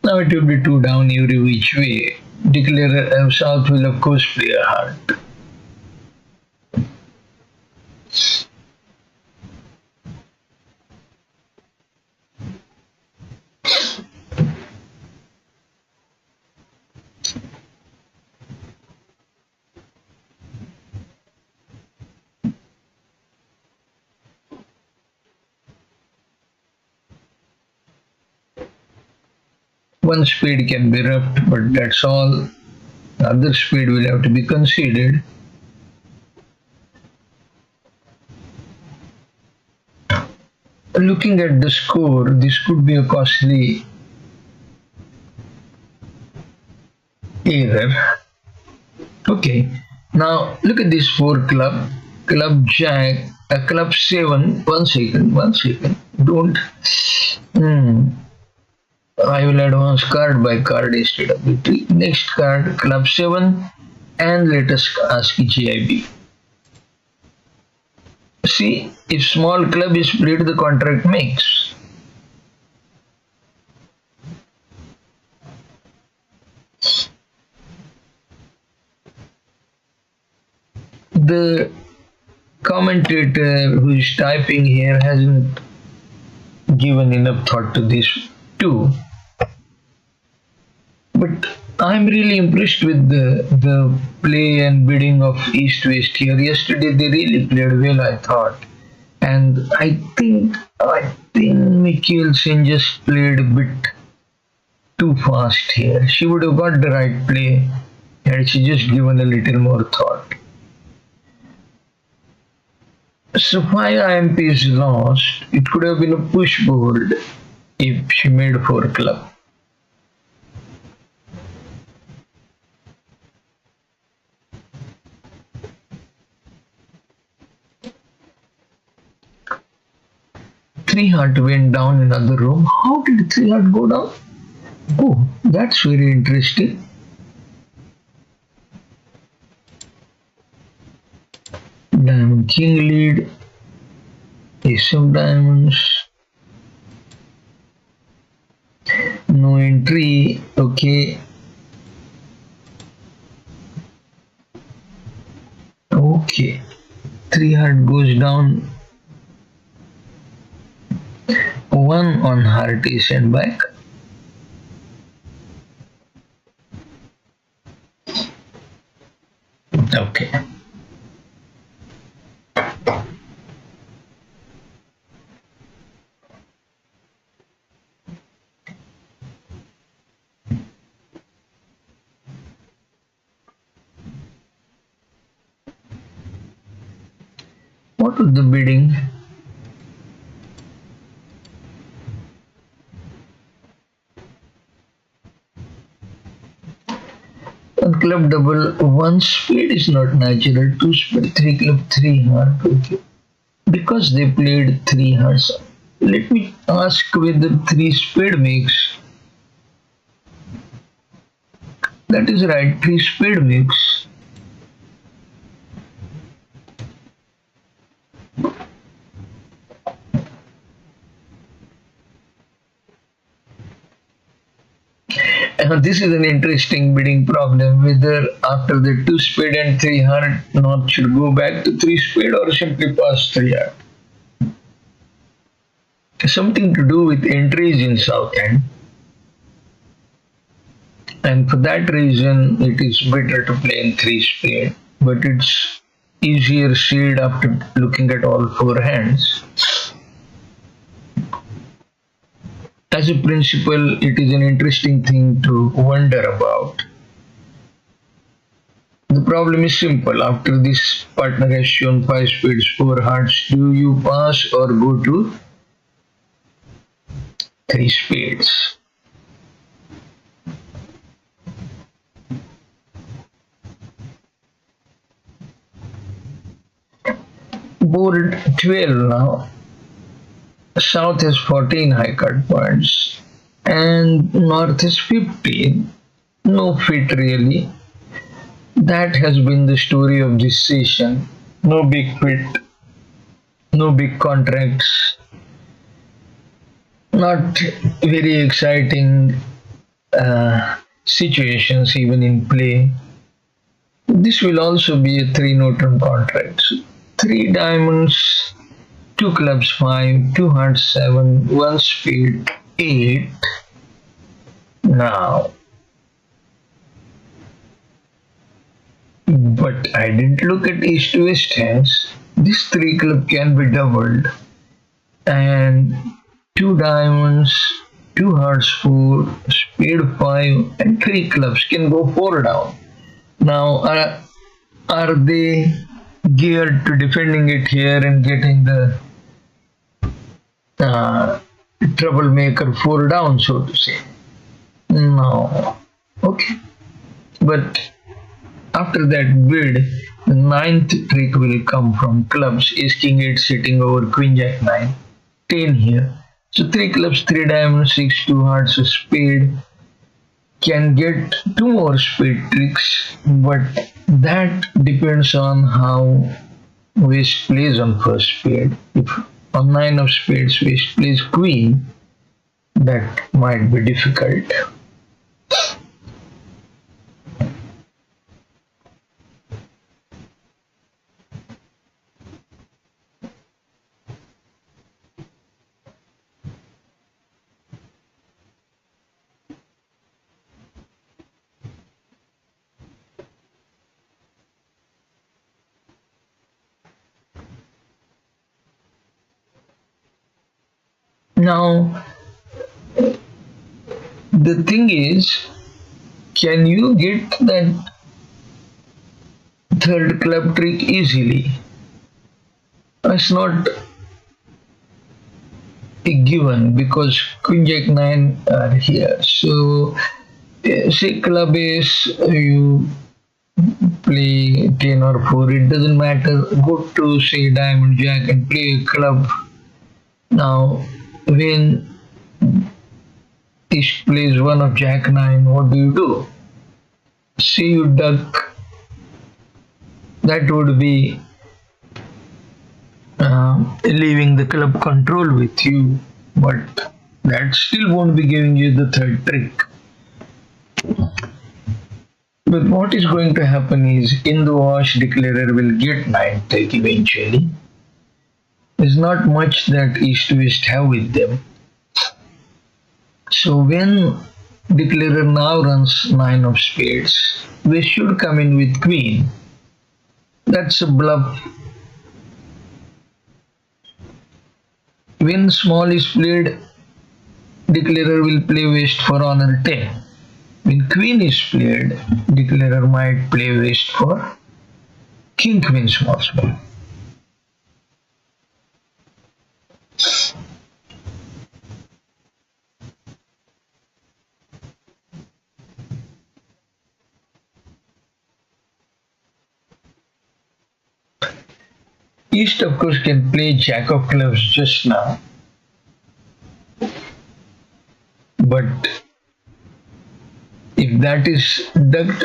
Now it will be two down every which way. Declare south will of course play a heart. One spade can be roughed, but that's all. The other spade will have to be considered. Looking at the score, this could be a costly error. Okay, now look at this four club, club jack, a club seven. 1 second, 1 second. Don't. I will advance card by card instead of the tree. Next card, club seven, and let us ask GIB. See, if small club is played, the contract makes. The commentator who is typing here hasn't given enough thought to this too. But I'm really impressed with the play and bidding of East West here. Yesterday they really played well, I thought. And I think Mikkelsen just played a bit too fast here. She would have got the right play had she just given a little more thought. So 5 IMPs lost. It could have been a push board if she made 4 club. Three heart went down in another room. How did 3 heart go down? Oh, that's very interesting. Diamond king lead. Ace of diamonds. No entry. Okay. Okay. 3 heart goes down. 1 on heart is sent back. Okay. What was the bidding? On club double, 1 spade is not natural, 2 spade, 3 club, 3 heart. Okay. Because they played 3 hearts, let me ask whether 3 spade makes. That is right, 3 spade makes. This is an interesting bidding problem, whether after the 2 spade and 3 heart knot should go back to 3 spade or simply pass 3 heart. Something to do with entries in South End, and for that reason it is better to play in 3 spade, but it's easier said after looking at all 4 hands. As a principle, it is an interesting thing to wonder about. The problem is simple. After this partner has shown 5 spades, 4 hearts, do you pass or go to 3 spades? Board 12 now. South has 14 high card points and North has 15. No fit really. That has been the story of this session. No big fit, no big contracts, not very exciting situations even in play. This will also be a 3 no-turn contract. So 3 diamonds, 2 clubs 5, 2 hearts 7, 1 spade 8. Now, but I didn't look at East to West hands. This 3 club can be doubled, and 2 diamonds two hearts 4, spade 5, and three clubs can go 4 down. Now, are they geared to defending it here and getting the uh, troublemaker 4 down, so to say? No. Okay. But after that bid, the ninth trick will come from clubs. Ace King 8 sitting over Queen Jack 9. 10 here. So 3 clubs, 3 diamonds, 6, 2 hearts, a spade. Can get 2 more spade tricks, but that depends on how West plays on first spade. If on 9 of spades West plays queen, that might be difficult. Now, the thing is, can you get that third club trick easily? It's not a given because Queen Jack 9 are here. So, say club is you play 10 or 4, it doesn't matter. Go to say Diamond Jack and play a club. Now, when East plays 1 of Jack 9, what do? Say you duck, that would be leaving the club control with you, but that still won't be giving you the third trick. But what is going to happen is in the wash, declarer will get 9 trick eventually. There's not much that East West have with them. So when declarer now runs 9 of spades, we should come in with queen. That's a bluff. When small is played, declarer will play West for honor 10. When queen is played, declarer might play West for king queen small small. East of course can play Jack of clubs just now, but if that is ducked,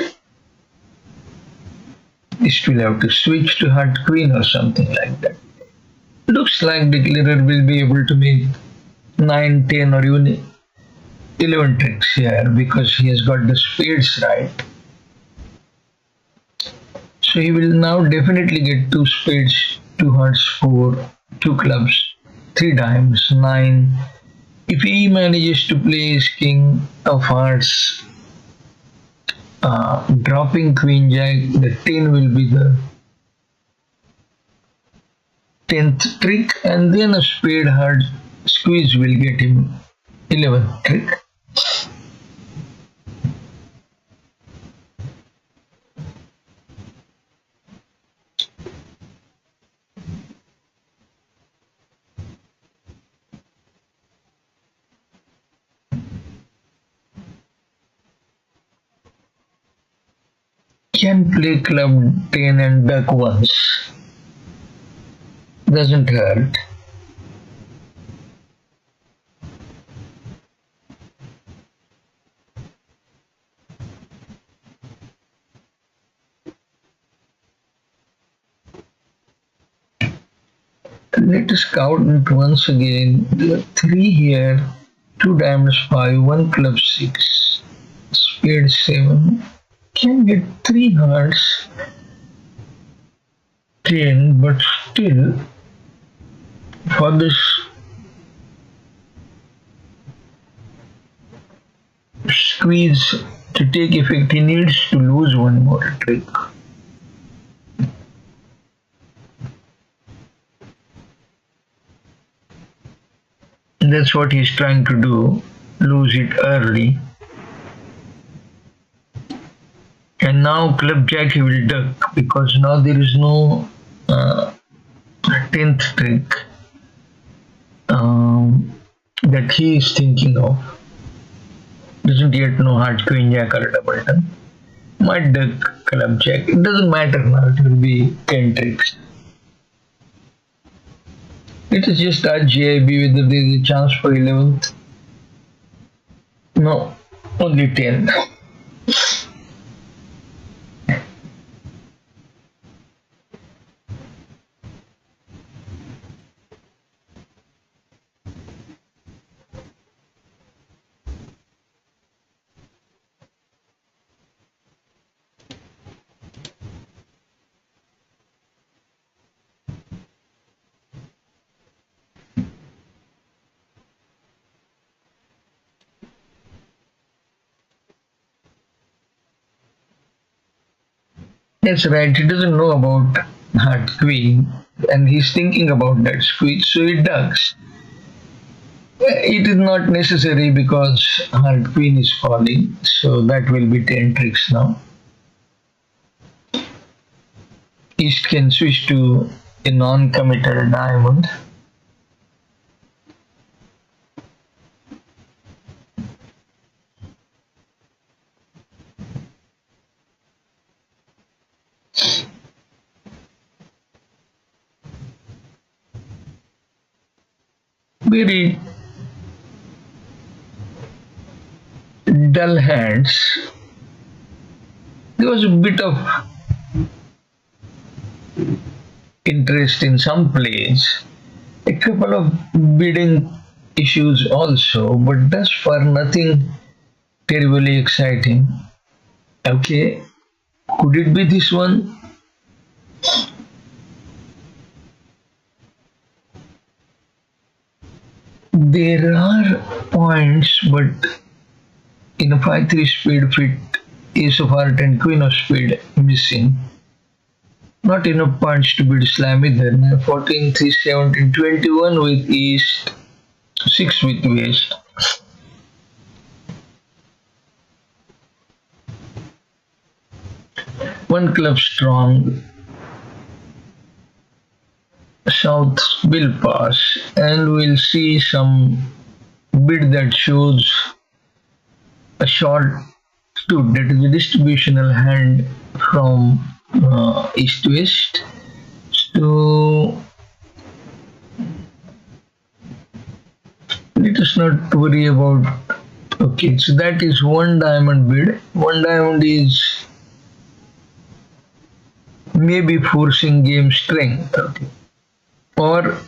East will have to switch to heart queen or something like that. Looks like declarer will be able to make 9, 10 or even 11 tricks here because he has got the spades right. So he will now definitely get 2 spades, 2 hearts 4, 2 clubs, 3 diamonds, 9. If he manages to play his king of hearts, dropping queen jack, the 10 will be the 10th trick, and then a spade heart squeeze will get him 11th trick. Can play club 10 and duck once. Doesn't hurt. Let us count it once again. There are 3 here, 2 diamonds 5, 1 club 6, spade 7. Can get 3 hearts 10, but still for this squeeze to take effect he needs to lose 1 more trick. That's what he's trying to do. lose it early. And now club jack he will duck because now there is no 10th trick that he is thinking of. Doesn't yet know heart queen jack or double turn. Might duck club jack. It doesn't matter now. It will be 10 tricks. It is just a JIB whether there is a chance for 11th. No, only 10. That's right, he doesn't know about heart queen and he's thinking about that squeeze, so he ducks. It is not necessary because heart queen is falling, so that will be 10 tricks now. East can switch to a non-committal diamond. Very dull hands. There was a bit of interest in some plays, a couple of bidding issues also, but thus far nothing terribly exciting. Okay, could it be this one? There are points, but in a 5-3 spade fit, ace of heart and queen of spade missing. Not enough points to beat slam either. 14, 3, 17, 21 with east, 6 with west. One club strong. South will pass and we'll see some bid that shows a short two, that is a distributional hand from east to west. So let us not worry about. Okay, so that is one diamond bid. One diamond is maybe forcing game strength. Okay. Or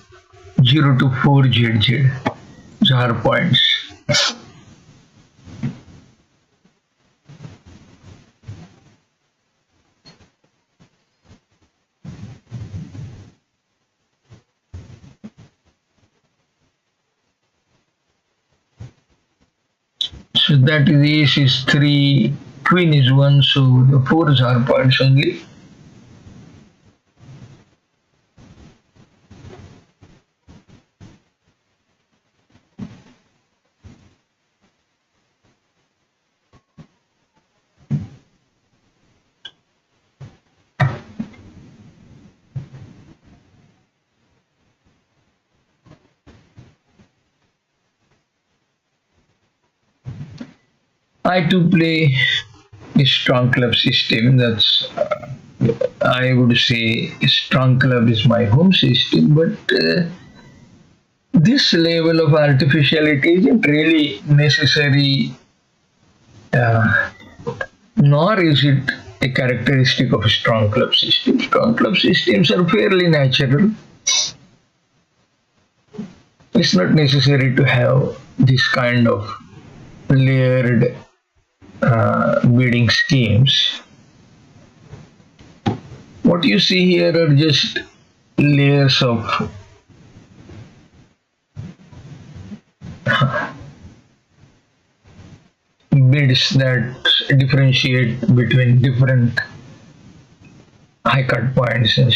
0 to 4 ZZ, jar points. So that is ace is 3, queen is 1, so the 4 jar points only. I too play a strong club system. That's I would say a strong club is my home system, but this level of artificiality isn't really necessary, nor is it a characteristic of a strong club system. Strong club systems are fairly natural. It's not necessary to have this kind of layered bidding schemes. What you see here are just layers of bids that differentiate between different high cut points and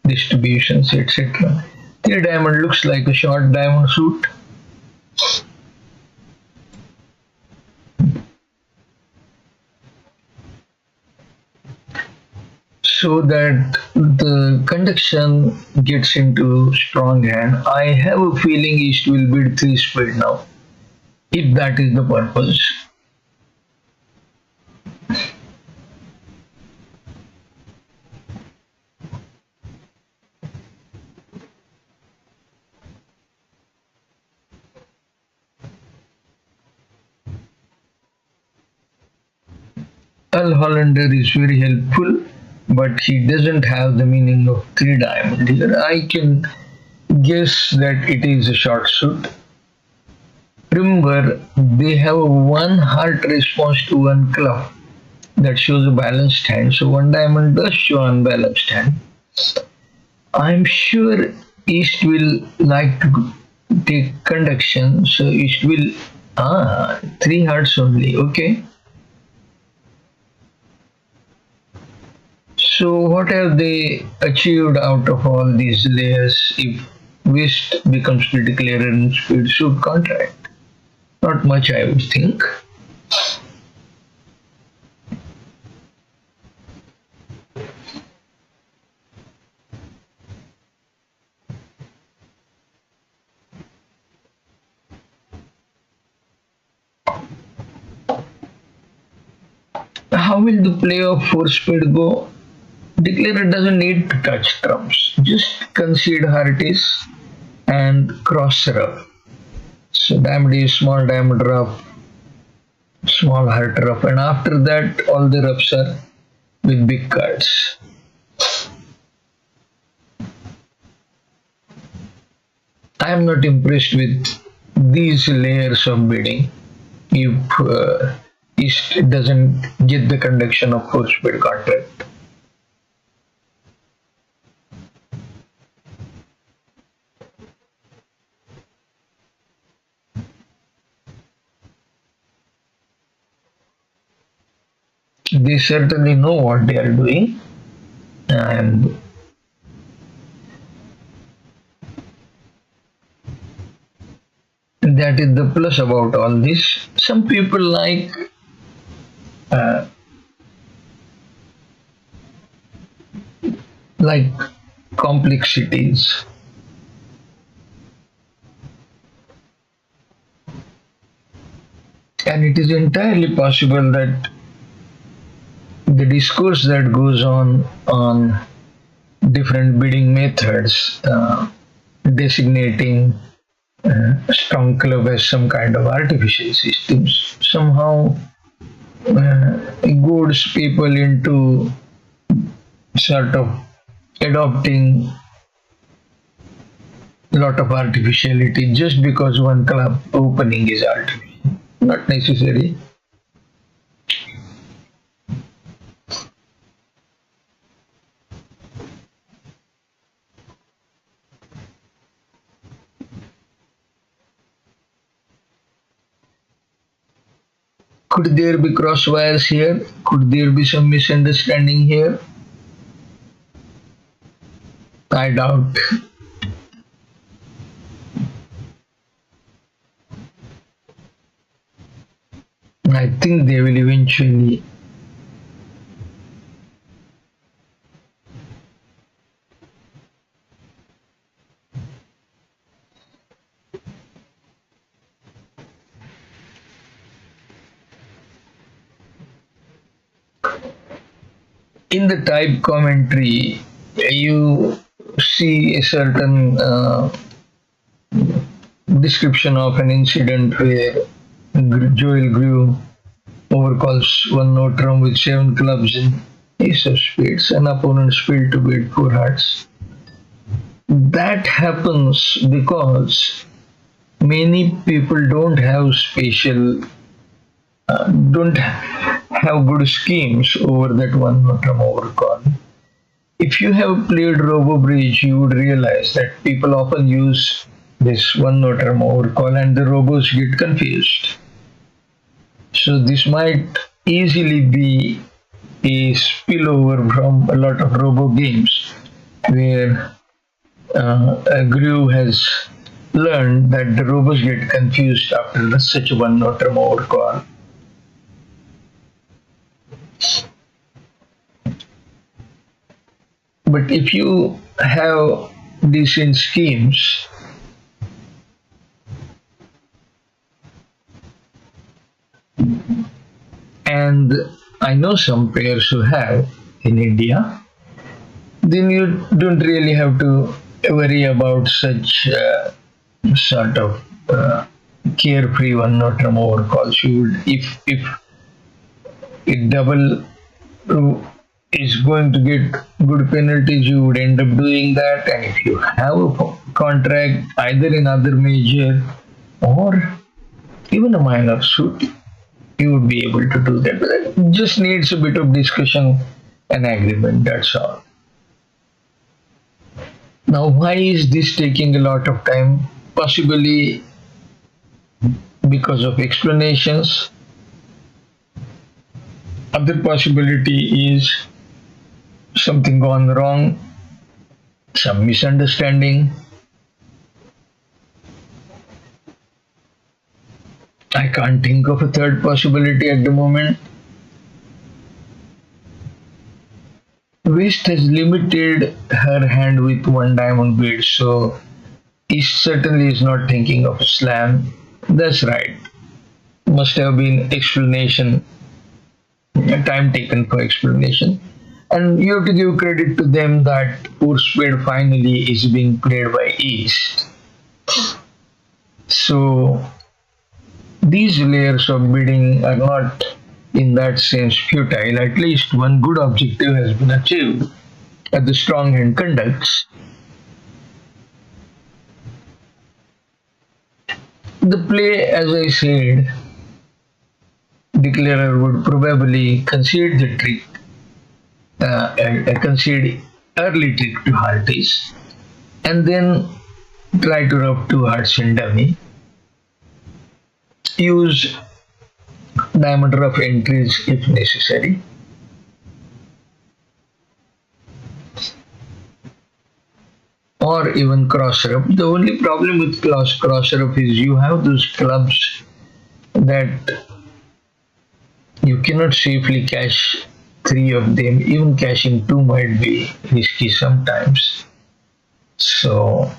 distributions, etc. 3 diamond looks like a short diamond suit. so that the conduction gets into strong hand. I have a feeling East will beat 3 speed now, if that is the purpose. Al Hollander is very helpful, but he doesn't have the meaning of 3 diamond here. I can guess that it is a short suit. Remember, they have a one heart response to one club that shows a balanced hand. So one diamond does show unbalanced hand. I'm sure East will like to take conduction. So East will 3 hearts only. Okay. So what have they achieved out of all these layers if West becomes the declarer in speed suit contract? Not much, I would think. How will the play of 4 speed go? Declarer doesn't need to touch trumps. Just concede hearties and cross rub. So diamond is small diamond rub, small heart rub, and after that all the rubs are with big cards. I am not impressed with these layers of bidding if East doesn't get the conduction of 4 speed contract. They certainly know what they are doing, and that is the plus about all this. Some people uh, like complexities. And it is entirely possible that the discourse that goes on different bidding methods, designating strong club as some kind of artificial systems, somehow goads people into sort of adopting a lot of artificiality just because one club opening is artificial. Not necessary. Could there be cross wires here? Could there be some misunderstanding here? I doubt. I think they will eventually in the type commentary you see a certain description of an incident where Joel Grew overcalls one note drum with 7 clubs in ace of spades and opponent failed to beat 4 hearts. That happens because many people don't have don't have good schemes over that one note drum overcall. If you have played Robo Bridge, you would realize that people often use this one note drum overcall and the robos get confused. So this might easily be a spillover from a lot of robo games where a Grew has learned that the robos get confused after such a one note drum overcall. But if you have decent schemes, and I know some players who have in India, then you don't really have to worry about such sort of carefree one not remover calls. You would, if it double is going to get good penalties, you would end up doing that. And if you have a contract either in other major or even a minor suit, you would be able to do that. But it just needs a bit of discussion and agreement. That's all. Now, why is this taking a lot of time? Possibly because of explanations. Other possibility is something gone wrong, some misunderstanding. I can't think of a third possibility at the moment. West has limited her hand with one diamond bead, so East certainly is not thinking of a slam. That's right. Must have been explanation, time taken for explanation. And you have to give credit to them that poor spade finally is being played by East. So these layers of bidding are not in that sense futile. At least one good objective has been achieved at the strong hand conducts. The play, as I said, declarer would probably concede the trick, concede early trick to hearties, and then try to rub two hearts in dummy. Use diamond rough entries if necessary. Or even cross rub. The only problem with cross rub is you have those clubs that you cannot safely cash three of them. Even cashing two might be risky sometimes. So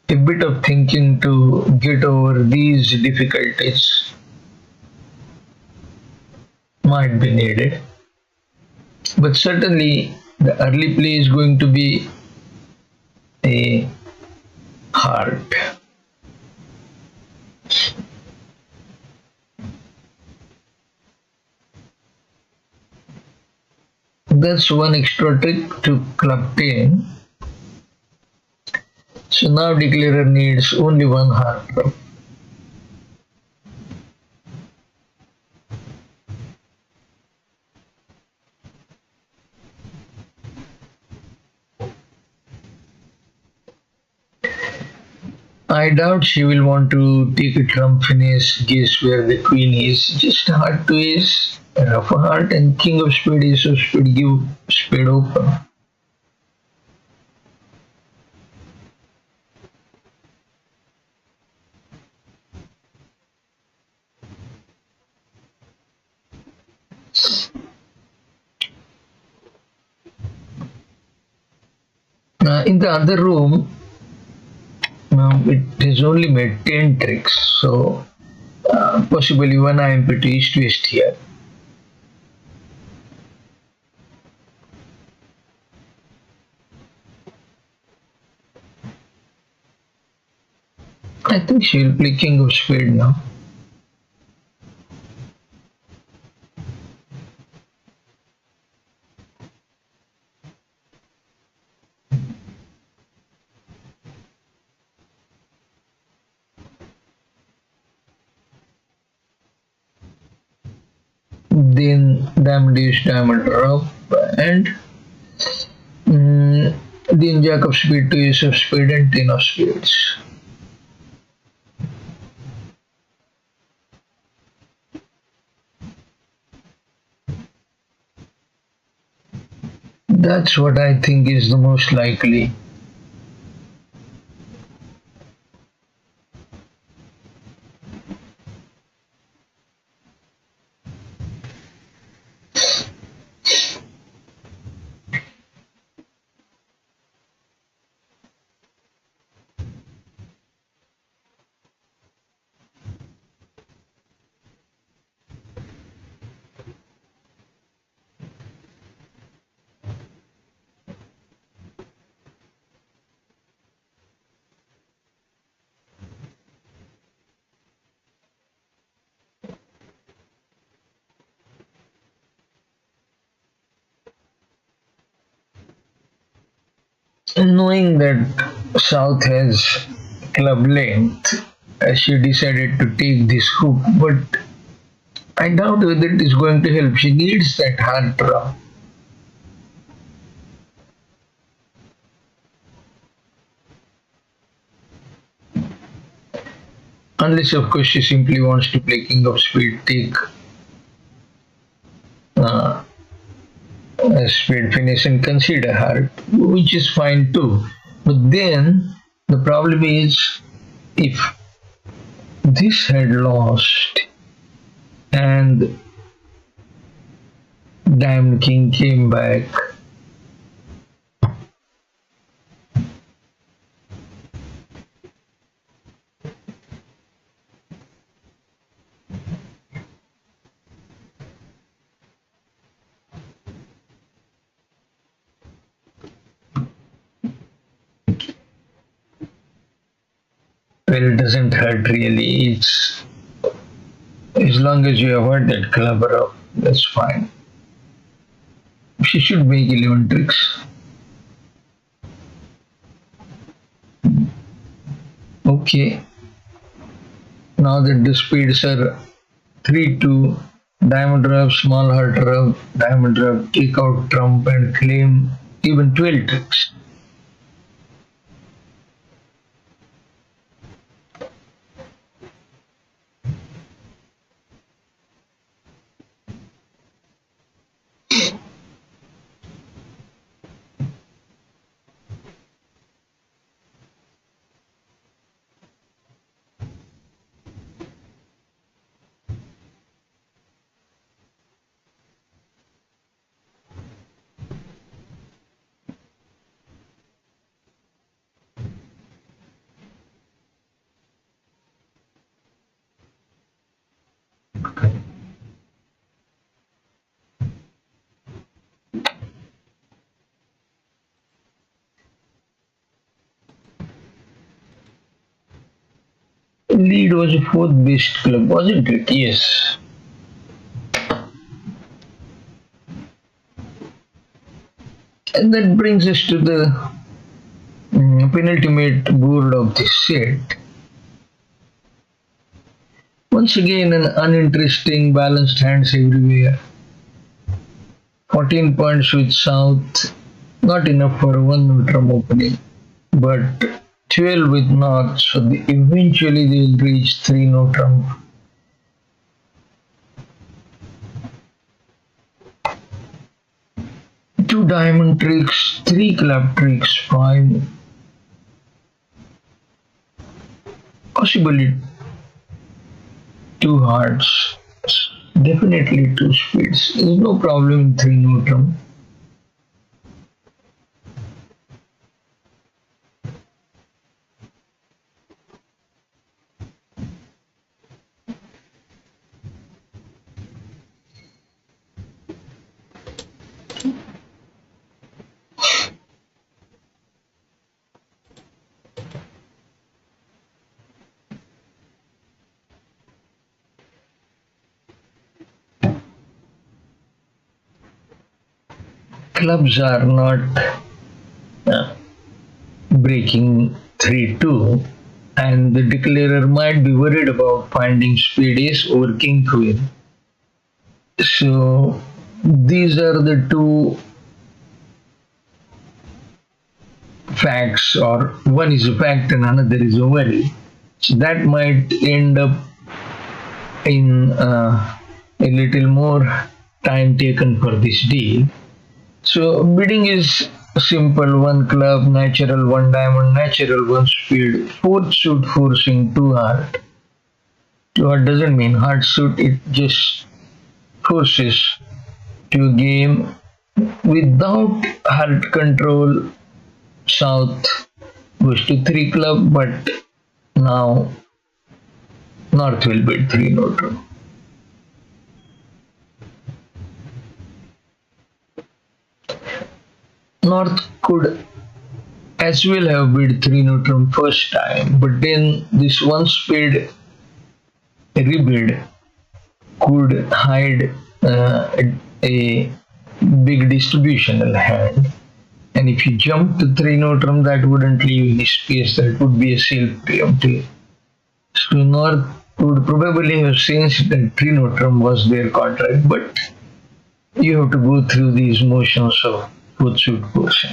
a bit of thinking to get over these difficulties might be needed. But certainly the early play is going to be a heart. That's one extra trick to club 10. So now declarer needs only one heart drop. I doubt she will want to take a trump finesse, guess where the queen is. Just heart to ace, rough a heart, and king of spade, ace of spade, give spade open. In the other room, it has only made 10 tricks, so possibly one IMP to east west here. I think she will play king of spade now. Then diamond ace, diamond rough, and then jack of spade to ace of spade and ten of spades. That's what I think is the most likely. Knowing that South has club length, she decided to take this hook, but I doubt whether it is going to help. She needs that hard draw. Unless, of course, she simply wants to play king of spade, take uh, a spade finish and concede a heart, which is fine too. But then the problem is if this had lost and Diamond King came back, well, it doesn't hurt really. It's as long as you avoid that club up, that's fine. She should make 11 tricks. Okay. Now that the speeds are 3-2, diamond rub, small heart rub, diamond rub, take out trump and claim even 12 tricks. Lead was a fourth best club, wasn't it? Yes. And that brings us to the penultimate board of this set. Once again, an uninteresting balanced hands everywhere. 14 points with South, not enough for one neutrum opening, but 12 with North, so eventually they will reach 3 neutrum. Two diamond tricks, 3 club tricks, fine. Possibly 2 hearts, definitely 2 speeds. There's no problem in 3 neutrum. Clubs are not breaking 3-2, and the declarer might be worried about finding spade ace over king queen. So these are the two facts, or one is a fact and another is a worry. So that might end up in a little more time taken for this deal. So bidding is simple: 1 club, natural, 1 diamond, natural, 1 speed, 4th suit forcing 2 heart. 2 heart doesn't mean heart suit, it just forces to a game without heart control. South goes to 3 club, but now North will bid 3 neutral. North could as well have bid 3 neutral first time, but then this 1 spade rebid could hide a big distributional hand, And if you jump to 3 Note that wouldn't leave any space, that would be a self-preemptive. So North would probably have sensed that 3 Note was their contract, but you have to go through these motions of foot-suit portion.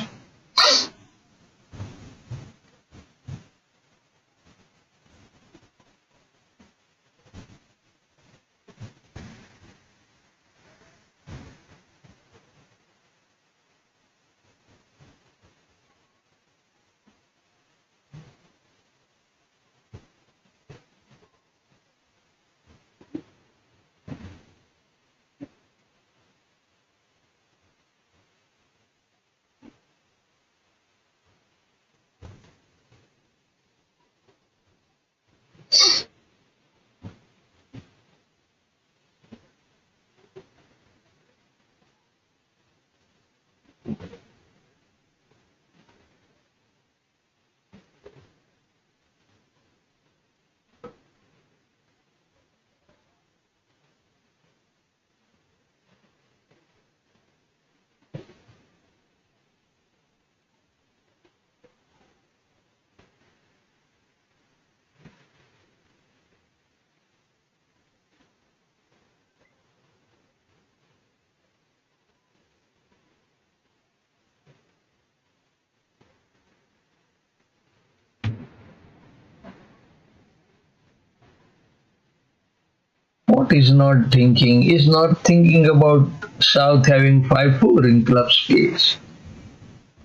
What is not thinking about South having 5-4 in club space,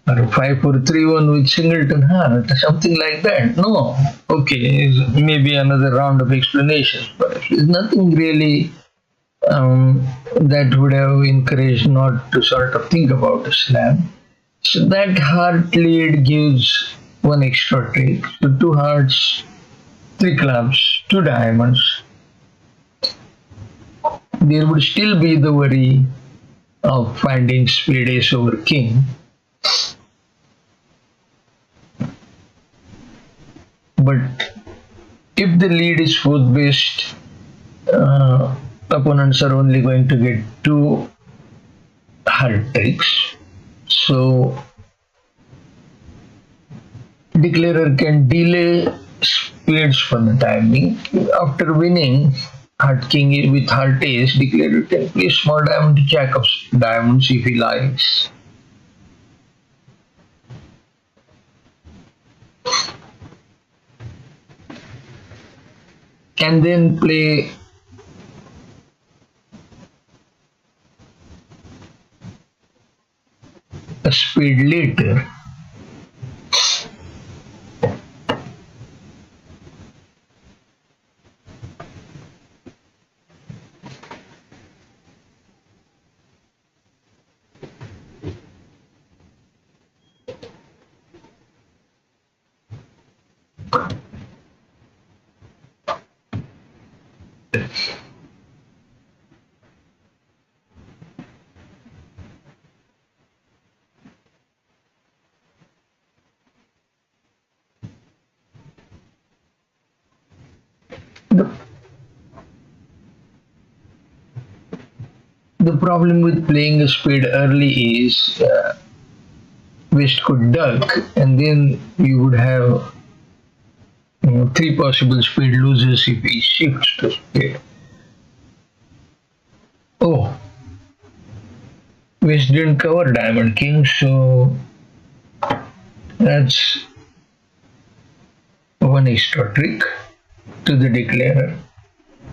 or 5-4-3-1 with Singleton Heart, something like that. No, okay, maybe another round of explanations, but there's nothing really that would have encouraged not to sort of think about a slam. So that heart lead gives one extra trick. So 2 hearts, 3 clubs, 2 diamonds. There would still be the worry of finding spade ace over king. But if the lead is fourth based, opponents are only going to get 2 heart tricks. So declarer can delay spades for the time being. After winning heart king with heart ace, declarer can play small diamond to jack of diamonds if he likes. And then play a spade later. The problem with playing a spade early is West could duck, and then you would have 3 possible spade losers if he shifts to spade. Oh, West didn't cover diamond king, so that's one extra trick to the declarer.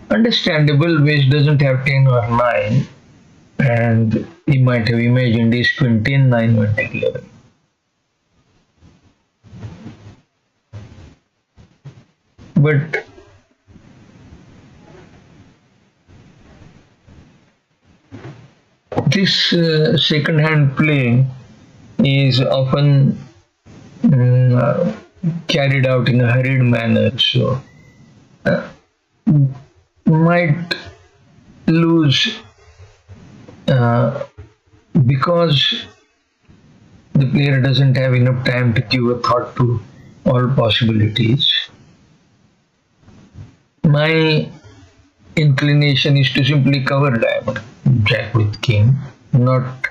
Understandable, West doesn't have 10 or 9, and he might have imagined ace queen 10 9 when declaring. But this second hand play is often carried out in a hurried manner, so might lose because the player doesn't have enough time to give a thought to all possibilities. My inclination is to simply cover diamond jack with king, not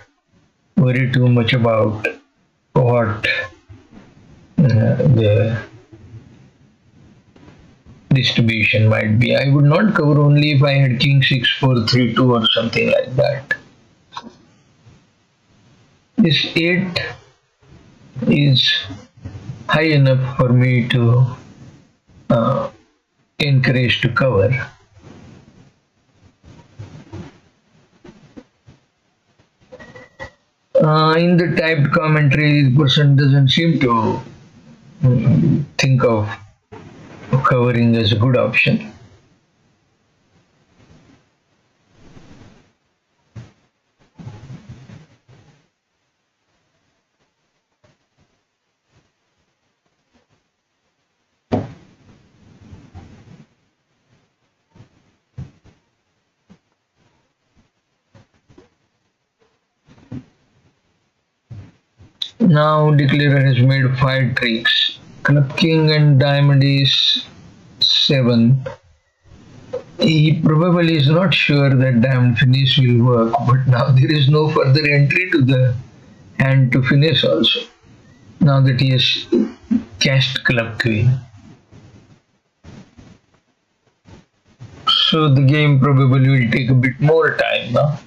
worry too much about what the distribution might be. I would not cover only if I had king 6 4 3 2 or something like that. This 8 is high enough for me to encourage to cover. In the typed commentary, the person doesn't seem to think of covering as a good option. Now declarer has made 5 tricks. Club king and diamond is 7. He probably is not sure that diamond finish will work, but now there is no further entry to the hand to finish also. Now that he has cast club queen. So the game probably will take a bit more time now.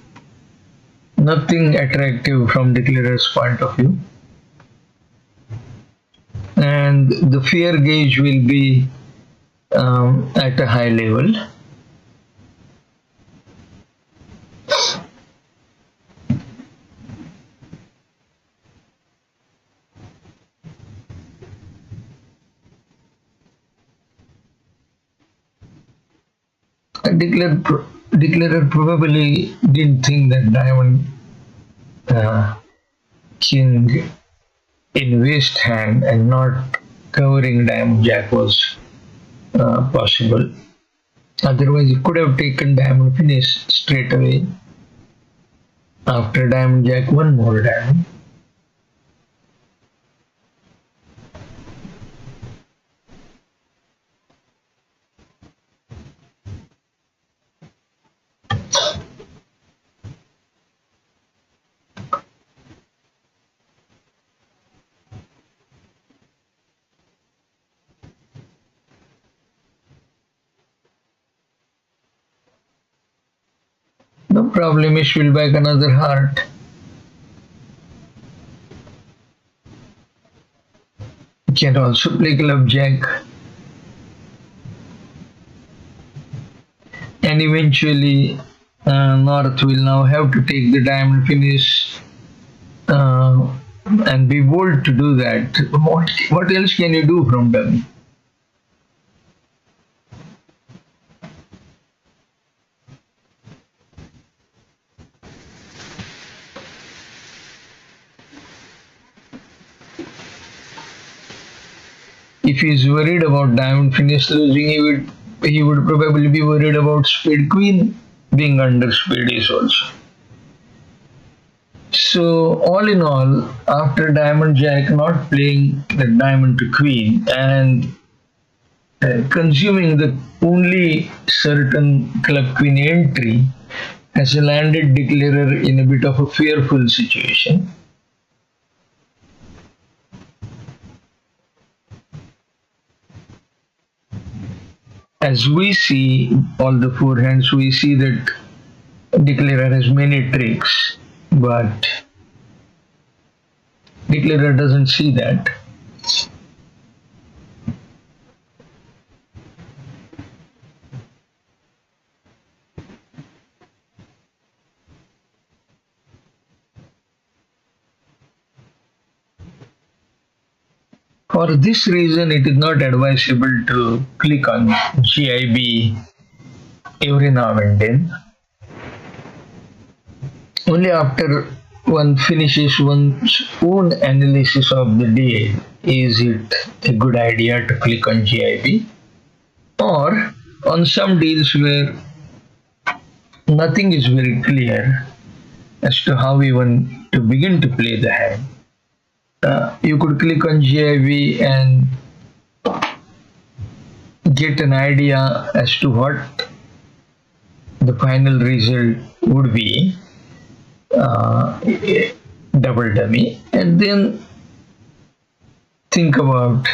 Nothing attractive from declarer's point of view. And the fear gauge will be at a high level. Declarer probably didn't think that diamond king in waste hand and not covering diamond jack was possible. Otherwise, he could have taken diamond finish straight away. After diamond jack, one more diamond. No problem, he will back another heart. You can also play club jack. And eventually North will now have to take the diamond finish and be bold to do that. What else can you do from dummy? If he is worried about diamond finish losing, he would probably be worried about spade queen being under spade ace also. So all in all, after diamond jack not playing the diamond to queen and consuming the only certain club queen entry, has landed declarer in a bit of a fearful situation. As we see all the four hands, we see that declarer has many tricks, but declarer doesn't see that. For this reason, it is not advisable to click on GIB every now and then. Only after one finishes one's own analysis of the day is it a good idea to click on GIB, or on some deals where nothing is very clear as to how even to begin to play the hand. You could click on GIB and get an idea as to what the final result would be, double dummy, and then think about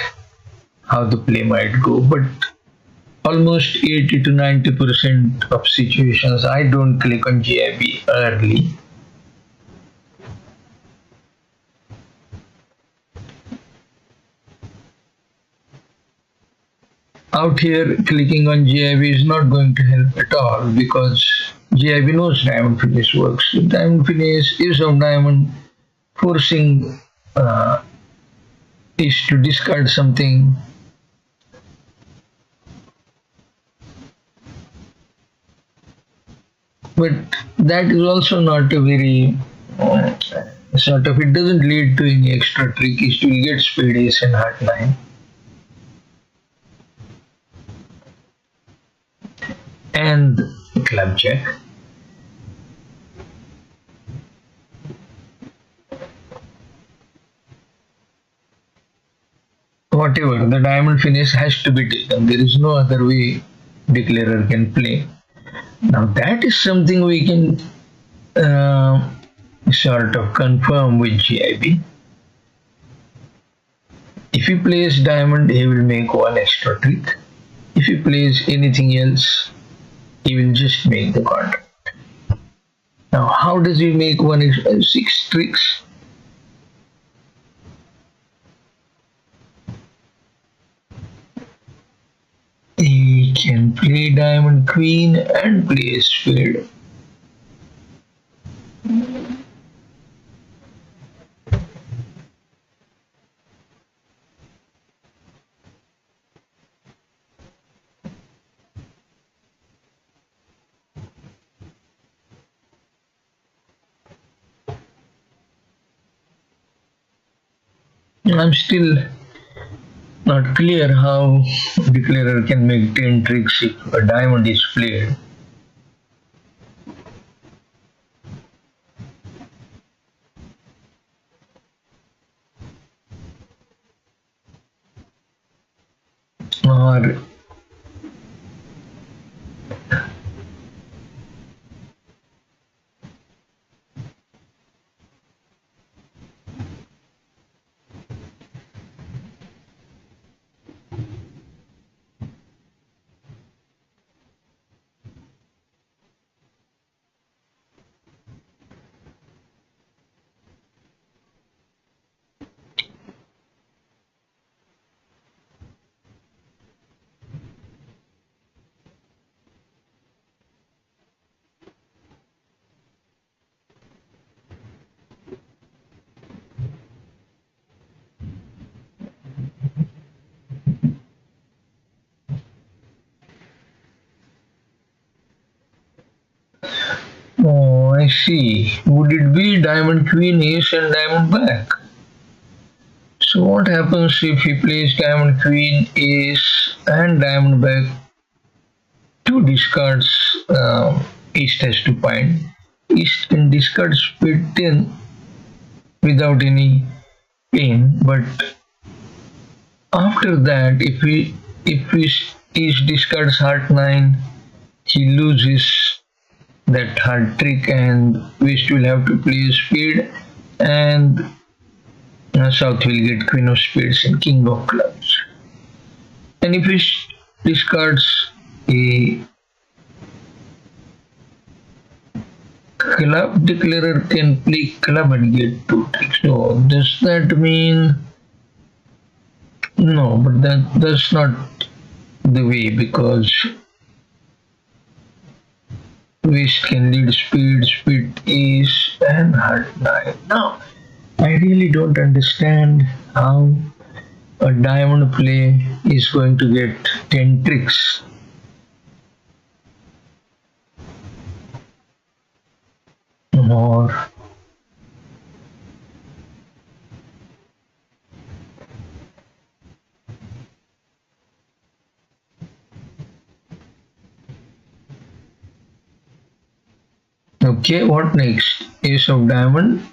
how the play might go, but almost 80 to 90% of situations I don't click on GIB early. Out here, clicking on GIB is not going to help at all because GIB knows diamond finish works. If diamond finish is of diamond, forcing is to discard something. But that is also not a very sort of, it doesn't lead to any extra trick. You still get spade ace and heart 9. And club jack. Whatever, the diamond finish has to be taken. There is no other way declarer can play. Now that is something we can sort of confirm with GIB. If he plays diamond, he will make one extra trick. If he plays anything else, he will just make the contract. Now, how does he make 6 tricks? He can play diamond queen and play spade. I'm still not clear how declarer can make 10 tricks if a diamond is played. Or oh, I see. Would it be diamond queen ace and diamond back? So what happens if he plays diamond queen ace and diamond back? 2 discards, east has to bind. East can discard spade 10 without any pain, but after that, if east discards heart 9, he loses that hard trick and West will have to play a spade, and South will get queen of spades and king of clubs. And if he discards a club, declarer can play club and get 2 tricks. So does that mean? No, but that's not the way, because West can lead spade ace and heart 9. Now, I really don't understand how a diamond play is going to get 10 tricks. Or okay, what next? Ace of diamond.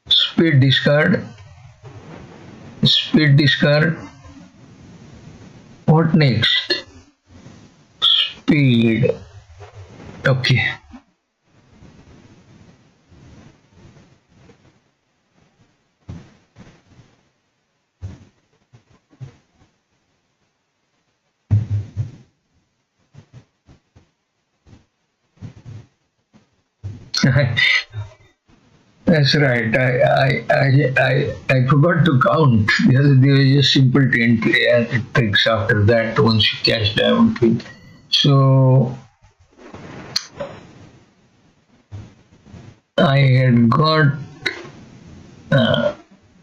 Spade discard. Spade discard. What next? Spade. Okay. That's right. I forgot to count. There were just simple 10 tricks after that once you catch diamond queen. So I had got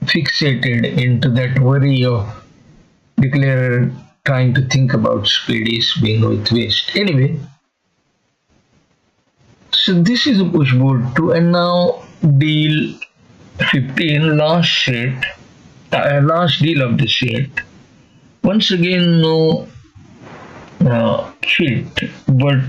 fixated into that worry of declarer trying to think about spade ace being with waste. Anyway, so this is a push board 2 and now deal 15, last set, last deal of the set. Once again no hit, but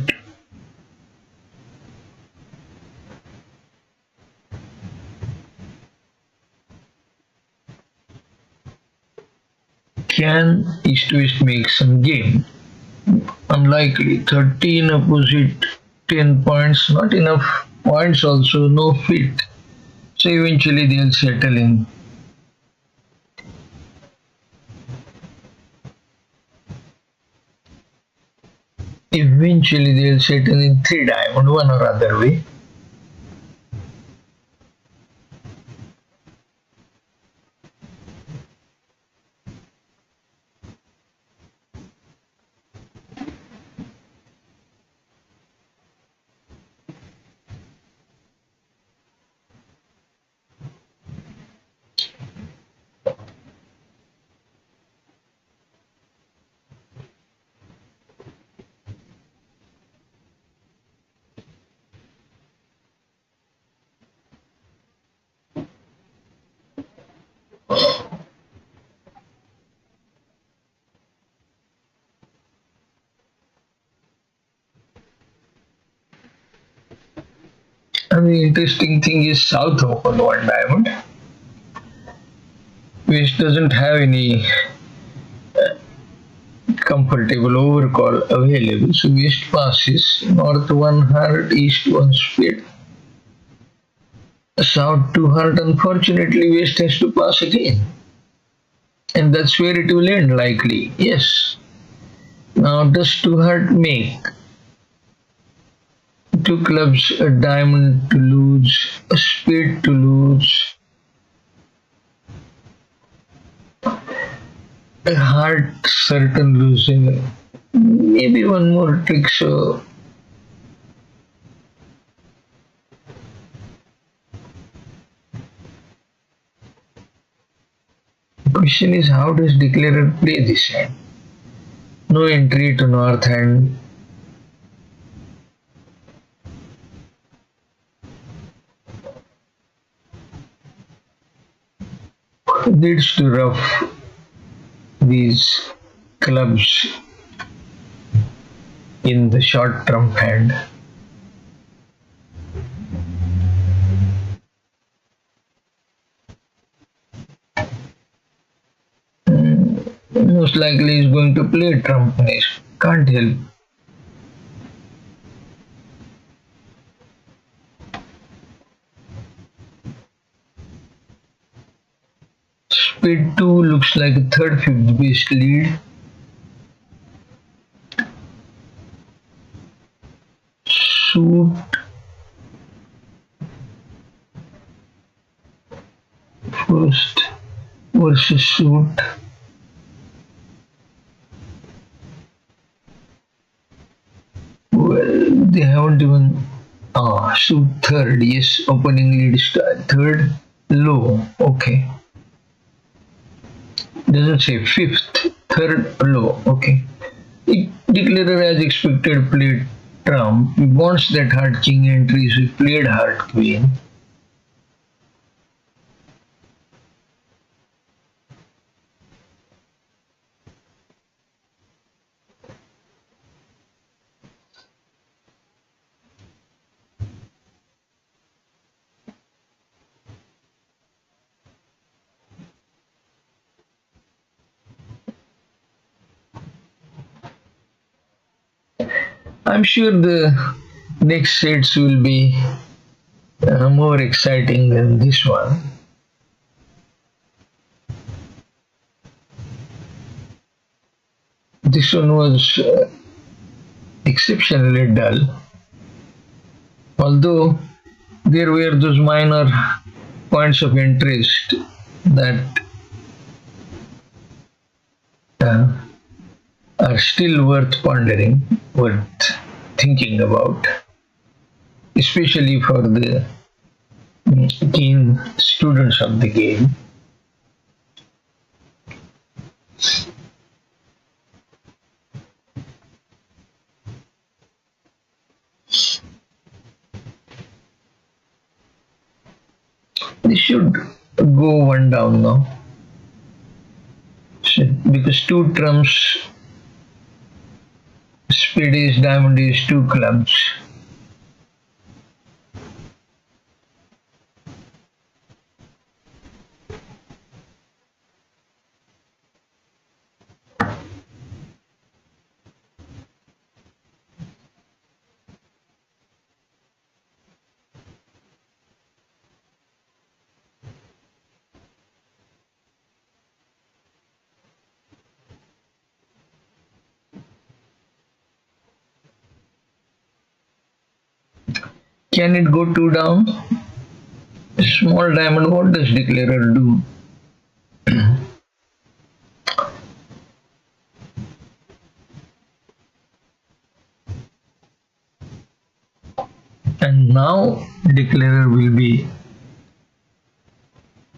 can east to west make some game? Unlikely. 13 opposite 10 points, not enough points also, no fit. So eventually they'll settle in. Eventually they'll settle in 3 diamond, one or other way. And the interesting thing is South opened 1 diamond, which doesn't have any comfortable overcall available. So West passes, North 1 heart, East 1 spade. South 2 heart, unfortunately West has to pass again. And that's where it will end likely. Yes. Now does 2 heart make? 2 clubs, a diamond to lose, a spade to lose, a heart certain losing. Maybe one more trick. So the question is, how does declarer play this hand? No entry to north hand. Needs to rough these clubs in the short trump hand. Most likely is going to play trump next. Can't help. Spade 2 looks like a third fifth base lead. Suit first versus suit. Well, they haven't even suit third. Yes, opening lead style. Third low. Okay. Doesn't say fifth, third low. Okay. Declarer as expected played trump. He wants that heart king entry, so he played heart queen. I'm sure the next sets will be more exciting than this one. This one was exceptionally dull. Although there were those minor points of interest that are still worth pondering, worth thinking about, especially for the keen students of the game. This should go one down now. So, because two trumps, spade is, diamond is, two clubs. Can it go two down? Small diamond, what does declarer do? And now declarer will be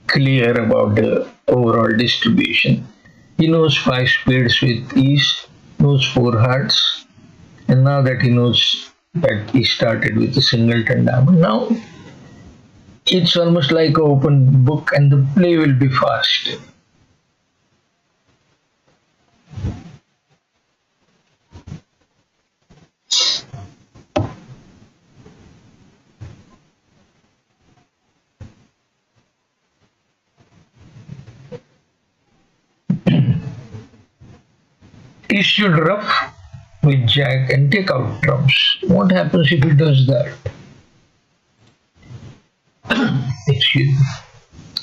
clear about the overall distribution. He knows five spades with ease, knows four hearts, and now that he knows that he started with a singleton diamond, now it's almost like an open book and the play will be fast. He should ruff with jack and take out trumps. What happens if he does that? Excuse me.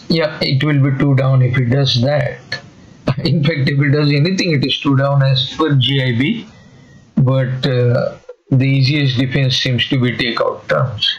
Yeah, it will be two down if he does that. In fact, if he does anything, it is two down as per GIB. But the easiest defense seems to be take out trumps.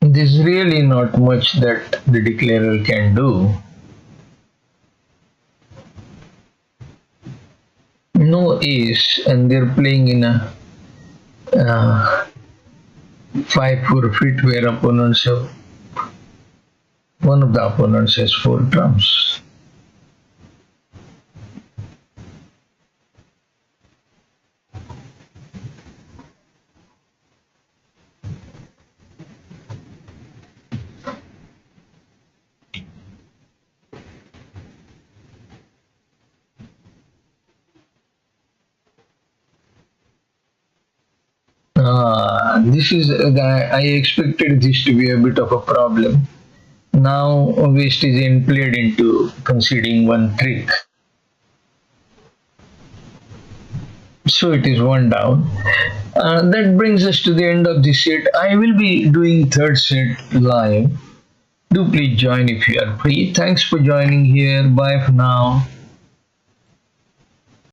There's really not much that the declarer can do. No ace, and they're playing in a 5-4 fit where opponents have, one of the opponents has four trumps. This is I expected this to be a bit of a problem. Now West is played into conceding one trick. So it is one down. That brings us to the end of this set. I will be doing third set live. Do please join if you are free. Thanks for joining here. Bye for now.